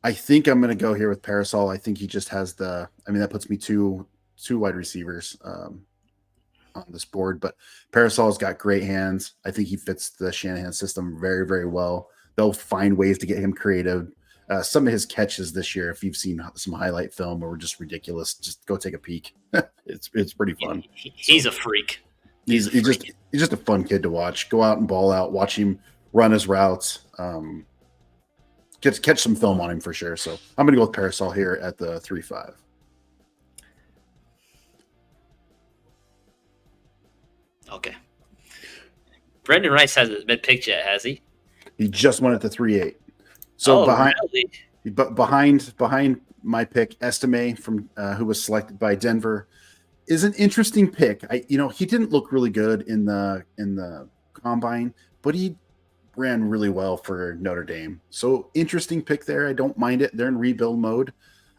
I think I'm going to go here with Parasol. I think he just has that puts me two wide receivers on this board, but Parasol's got great hands. I think he fits the Shanahan system very, very well. They'll find ways to get him creative. Some of his catches this year, if you've seen some highlight film, were just ridiculous. Just go take a peek. It's pretty fun. He's a freak. He's just a fun kid to watch. Go out and ball out. Watch him run his routes. Catch some film on him for sure. So I'm going to go with Parasol here at the 3-5. Okay. Brendan Rice hasn't been picked yet, has he? He just went at the 3-8. So behind my pick, Estime from who was selected by Denver, is an interesting pick. He didn't look really good in the combine, but he ran really well for Notre Dame. So interesting pick there. I don't mind it. They're in rebuild mode.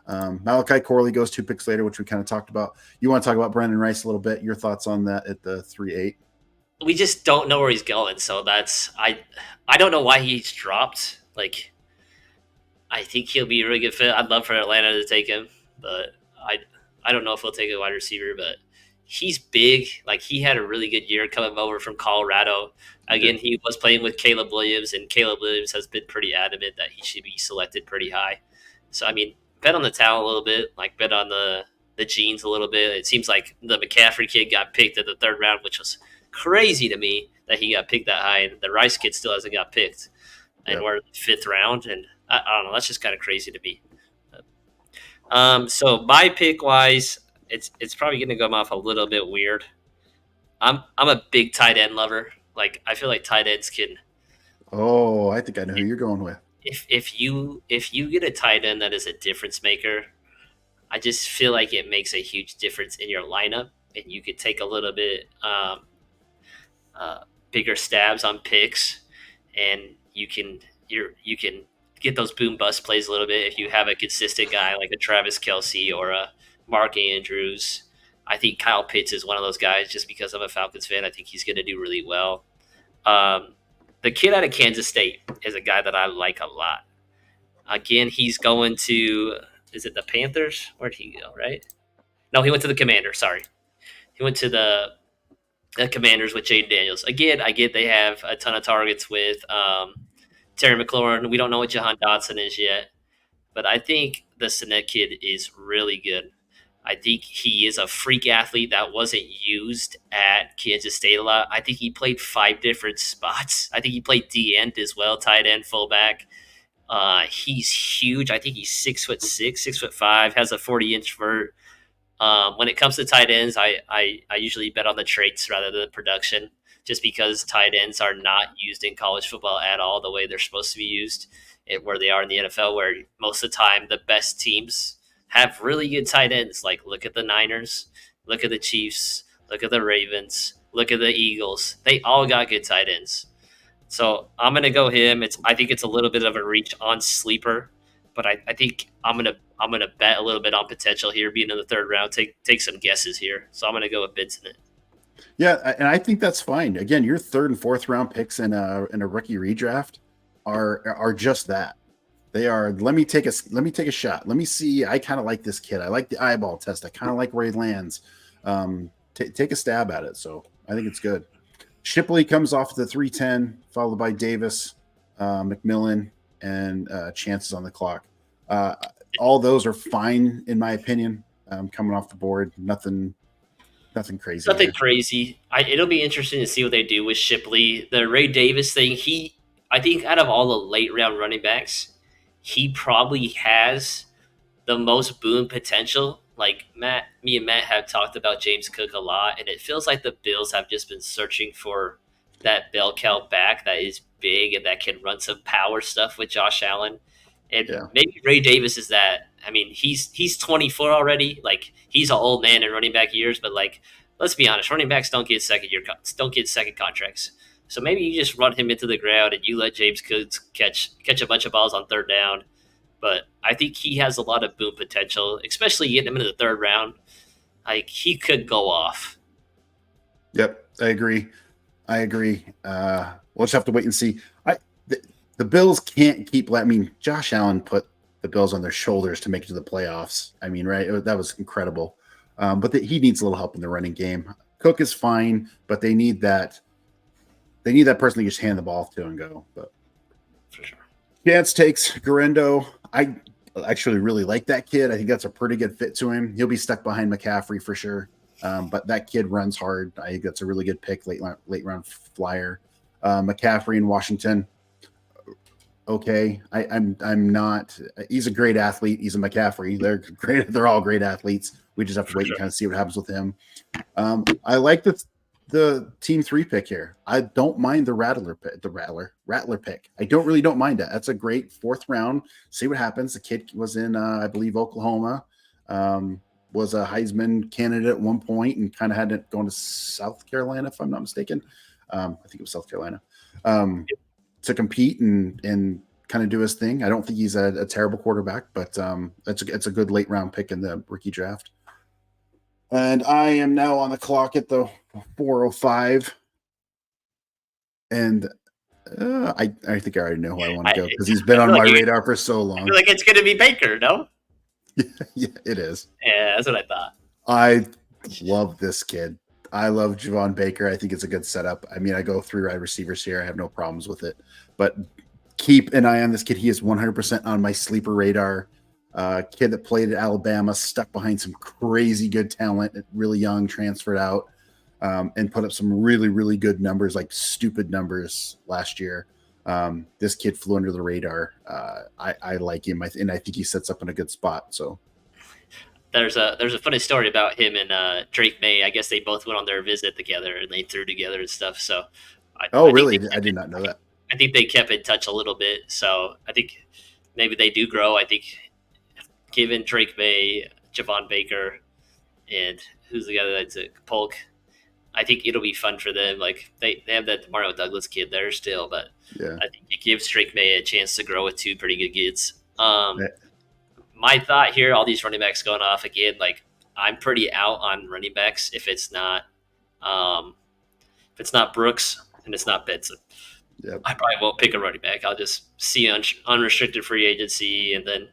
Malachi Corley goes 2 picks later, which we kind of talked about. You want to talk about Brandon Rice a little bit? Your thoughts on that at the 3-8? We just don't know where he's going, so I don't know why he's dropped. Like, I think he'll be a really good fit. I'd love for Atlanta to take him, but I don't know if he'll take a wide receiver, but he's big. Like, he had a really good year coming over from Colorado. Again, he was playing with Caleb Williams, and Caleb Williams has been pretty adamant that he should be selected pretty high. So, bet on the talent a little bit, like bet on the genes a little bit. It seems like the McCaffrey kid got picked in the 3rd round, which was crazy to me that he got picked that high, and the Rice kid still hasn't got picked. And we're in the 5th round, and I don't know. That's just kind of crazy to me. So my pick wise, it's probably going to come off a little bit weird. I'm a big tight end lover. Like, I feel like tight ends can. Oh, I think I know who you're going with. If you get a tight end that is a difference maker, I just feel like it makes a huge difference in your lineup, and you could take a little bit bigger stabs on picks, and you can get those boom bust plays a little bit if you have a consistent guy like a Travis Kelce or a Mark Andrews. I think Kyle Pitts is one of those guys just because I'm a Falcons fan. I think he's going to do really well. the kid out of Kansas State is a guy that I like a lot. Again, he's going to, is it the Panthers? Where'd he go? Right? No, he went to the Commanders. Sorry, he went to the Commanders with Jaden Daniels. Again, I get they have a ton of targets with Terry McLaurin. We don't know what Jahan Dotson is yet, but I think the Sinet kid is really good. I think he is a freak athlete that wasn't used at Kansas State a lot. I think he played 5 different spots. I think he played D end as well, tight end, fullback. He's huge. I think he's 6'6", 6'5", has a 40-inch vert. When it comes to tight ends, I usually bet on the traits rather than production, just because tight ends are not used in college football at all the way they're supposed to be used, where they are in the NFL, where most of the time the best teams have really good tight ends. Like, look at the Niners, look at the Chiefs, look at the Ravens, look at the Eagles. They all got good tight ends. So I'm gonna go him. I think it's a little bit of a reach on sleeper, but I think I'm gonna bet a little bit on potential here, being in the third round. Take some guesses here. So I'm gonna go with Benson. Yeah, and I think that's fine. Again, your third and fourth round picks in a rookie redraft are just that. They are. Let me take a shot. Let me see. I kind of like this kid. I like the eyeball test. I kind of like where he lands. Take a stab at it. So I think it's good. Shipley comes off the 310, followed by Davis, McMillan, and Chances on the clock. All those are fine in my opinion. Coming off the board, nothing crazy. Nothing crazy. It'll be interesting to see what they do with Shipley. The Ray Davis thing. I think out of all the late round running backs, he probably has the most boom potential. Like me and Matt have talked about James Cook a lot, and it feels like the Bills have just been searching for that bell cow back that is big and that can run some power stuff with Josh Allen. And maybe Ray Davis is that. I mean, he's 24 already. Like, he's an old man in running back years, but like, let's be honest, running backs don't get second contracts. So maybe you just run him into the ground and you let James Cook catch a bunch of balls on third down. But I think he has a lot of boom potential, especially getting him into the third round. Like, he could go off. Yep, I agree. We'll just have to wait and see. The Bills can't keep. I mean, Josh Allen put the Bills on their shoulders to make it to the playoffs. I mean, right? That was incredible. But he needs a little help in the running game. Cook is fine, but they need that. They need that person to just hand the ball to and go. But for sure, Chance takes Garendo. I actually really like that kid. I think that's a pretty good fit to him. He'll be stuck behind McCaffrey for sure. But that kid runs hard. I think that's a really good pick, late round flyer. McCaffrey in Washington. Okay, I'm not. He's a great athlete. He's a McCaffrey. They're great. They're all great athletes. We just have to wait and kind of see what happens with him. I like the team 3 pick here. I don't mind the Rattler pick. I don't mind it. That's a great 4th round. See what happens. The kid was in I believe Oklahoma. Was a Heisman candidate at one point and kind of had it going to South Carolina, if I'm not mistaken. I think it was South Carolina. To compete and kind of do his thing. I don't think he's a terrible quarterback, but it's a good late round pick in the rookie draft. And I am now on the clock at the 405. And I think I already know who I want to go because he's been on my radar for so long. I feel like it's going to be Baker, no? Yeah, it is. Yeah, that's what I thought. I love this kid. I love Javon Baker. I think it's a good setup. I mean, I go 3 wide receivers here. I have no problems with it. But keep an eye on this kid. He is 100% on my sleeper radar. Kid that played at Alabama, stuck behind some crazy good talent, really young, transferred out, and put up some really, really good numbers, like stupid numbers last year. This kid flew under the radar. I like him, and I think he sets up in a good spot. So. There's a funny story about him and Drake May. I guess they both went on their visit together and they threw together and stuff. So, really? I did not know that. I think they kept in touch a little bit. So I think maybe they do grow. I think given Drake May, Javon Baker, and who's the guy that's a Polk, I think it'll be fun for them. Like they have that Mario Douglas kid there still, but yeah, I think it gives Drake May a chance to grow with 2 pretty good kids. My thought here, all these running backs going off again, like I'm pretty out on running backs if it's not Brooks and it's not Benson. Yep. I probably won't pick a running back. I'll just see unrestricted free agency and then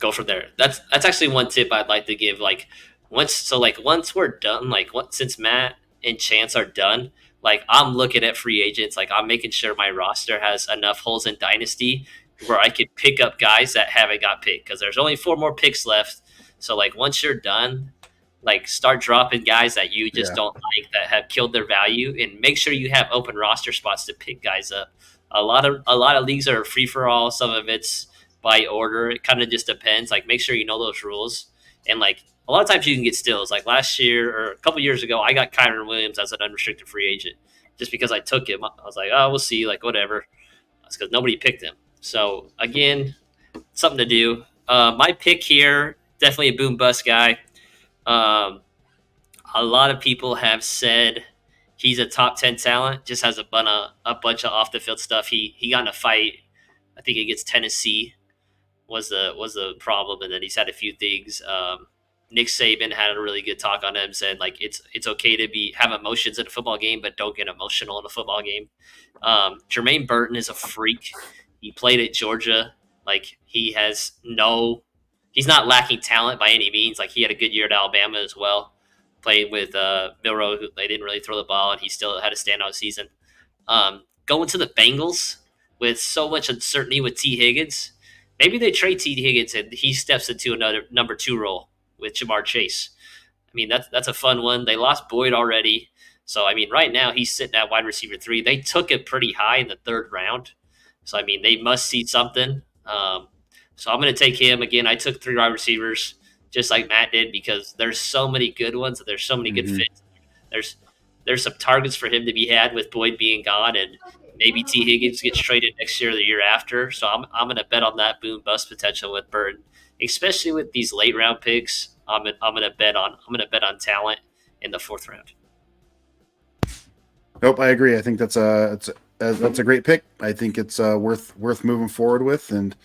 go from there. That's actually one tip I'd like to give. Like once we're done, since Matt and Chance are done, like I'm looking at free agents. Like I'm making sure my roster has enough holes in dynasty where I could pick up guys that haven't got picked because there's only 4 more picks left. So like once you're done, like start dropping guys that you just Yeah. don't like that have killed their value, and make sure you have open roster spots to pick guys up. A lot of leagues are free for all. Some of it's by order. It kind of just depends. Like make sure you know those rules, and like a lot of times you can get steals. Like last year or a couple years ago, I got Kyron Williams as an unrestricted free agent just because I took him. I was like, oh, we'll see, like whatever. That's because nobody picked him. So again, something to do. My pick here, definitely a boom bust guy. Um, a lot of people have said he's a top 10 talent, just has a bunch of off the field stuff. He got in a fight, I think against Tennessee was the problem, and then he's had a few things. Nick Saban had a really good talk on him, said like it's okay to have emotions in a football game, but don't get emotional in a football game. Jermaine Burton is a freak. He played at Georgia. Like he's not lacking talent by any means. Like he had a good year at Alabama as well. Played with Milroe, who they didn't really throw the ball, and he still had a standout season. Going to the Bengals with so much uncertainty with T. Higgins, maybe they trade T. Higgins and he steps into another number 2 role with Jamar Chase. I mean, that's a fun one. They lost Boyd already. So, I mean, right now he's sitting at wide receiver 3. They took it pretty high in the 3rd round. So, I mean, they must see something. So I'm going to take him. Again, I took 3 wide receivers just like Matt did because there's so many good ones. There's so many good fits. There's some targets for him to be had with Boyd being gone, and maybe T. Higgins gets traded next year or the year after. So I'm going to bet on that boom bust potential with Burton, especially with these late round picks. I'm going to bet on talent in the 4th round. Nope, I agree. I think that's a great pick. I think it's worth moving forward with, and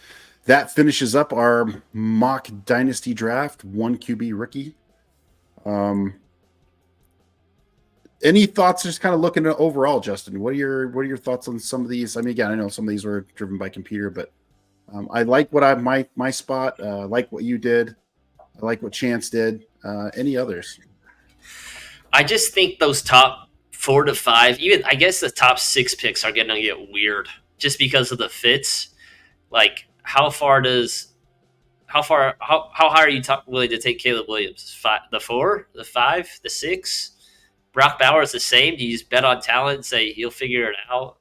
that finishes up our mock dynasty draft 1 QB rookie. Any thoughts? Just kind of looking at overall, Justin. What are your thoughts on some of these? I mean, again, I know some of these were driven by computer, but I like what my spot. Like what you did. I like what Chance did. Any others? I just think those top 4 to 5, even I guess the top 6 picks are going to get weird just because of the fits. Like how high are you willing to take Caleb Williams? The 4, the 5, the 6? Brock Bowers the same. Do you just bet on talent and say he'll figure it out?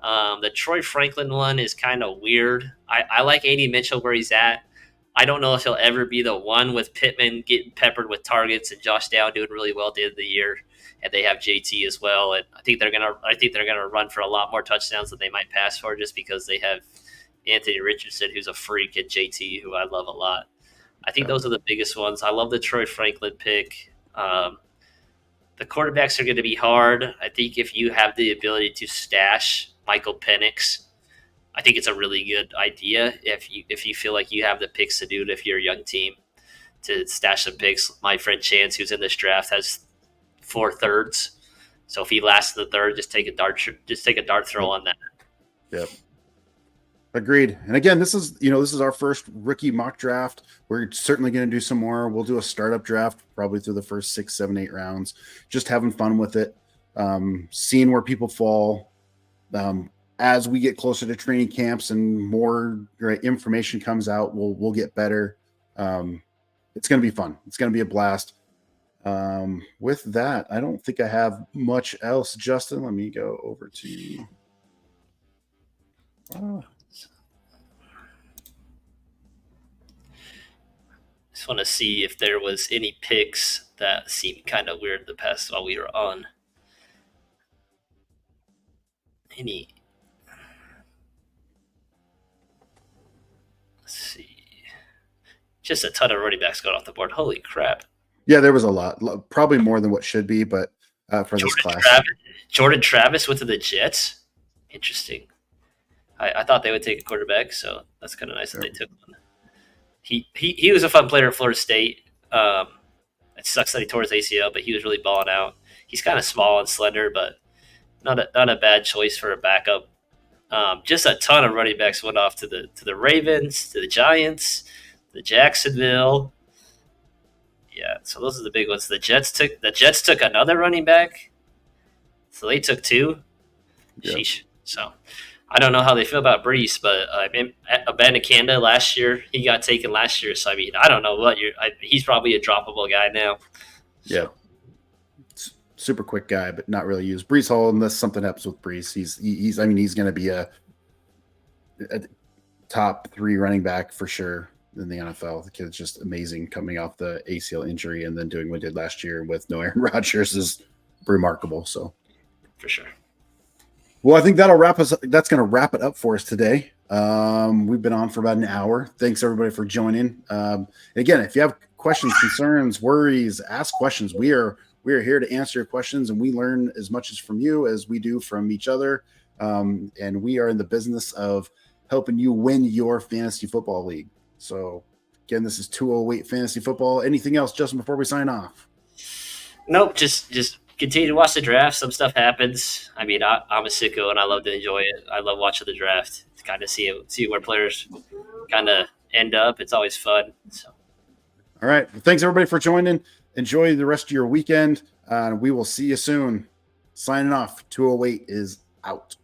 The Troy Franklin one is kind of weird. I like A.D. Mitchell where he's at. I don't know if he'll ever be the one with Pittman getting peppered with targets and Josh Down doing really well at the end of the year, and they have JT as well. And I think they're gonna run for a lot more touchdowns than they might pass for, just because they have Anthony Richardson, who's a freak, and JT, who I love a lot. I think those are the biggest ones. I love the Troy Franklin pick. The quarterbacks are going to be hard. I think if you have the ability to stash Michael Penix, I think it's a really good idea. If you feel like you have the picks to do it, if you're a young team, to stash some picks. My friend Chance, who's in this draft, has 4 thirds. So if he lasts the 3rd, just take a dart throw on that. Yep. Agreed. And again, this is our first rookie mock draft. We're certainly going to do some more. We'll do a startup draft probably through the first 6, 7, 8 rounds, just having fun with it, seeing where people fall. As we get closer to training camps and more information comes out, we'll get better. It's going to be fun. It's going to be a blast. With that, I don't think I have much else. Justin, let me go over to you. Just want to see if there was any picks that seemed kind of weird the past while we were on. Let's see. Just a ton of running backs got off the board. Holy crap. Yeah, there was a lot. Probably more than what should be, but for this class. Jordan Travis went to the Jets. Interesting. I thought they would take a quarterback, so that's kind of nice that they took one. He was a fun player at Florida State. It sucks that he tore his ACL, but he was really balling out. He's kind of small and slender, but not a bad choice for a backup. Just a ton of running backs went off to the Ravens, to the Giants, the Jacksonville. Yeah, so those are the big ones. The Jets took another running back, so they took two. Yeah. Sheesh. So I don't know how they feel about Brees, but I mean, Abanikanda last year he got taken last year. So I mean, I don't know what he's probably a droppable guy now. Yeah. Super quick guy, but not really used. Brees Hall, unless something happens with Brees, he's going to be a top 3 running back for sure in the NFL. The kid's just amazing coming off the ACL injury and then doing what he did last year with no Aaron Rodgers is remarkable. So for sure. Well, I think that'll wrap us. That's going to wrap it up for us today. We've been on for about an hour. Thanks everybody for joining. Again, if you have questions, concerns, worries, ask questions. We are here to answer your questions, and we learn as much as from you as we do from each other. And we are in the business of helping you win your fantasy football league. So again, this is 208 Fantasy Football. Anything else, Justin, before we sign off? Nope. Just continue to watch the draft. Some stuff happens. I mean, I'm a sicko and I love to enjoy it. I love watching the draft to kind of see where players kind of end up. It's always fun. So, all right. Well, thanks everybody for joining. Enjoy the rest of your weekend. We will see you soon. Signing off. 208 is out.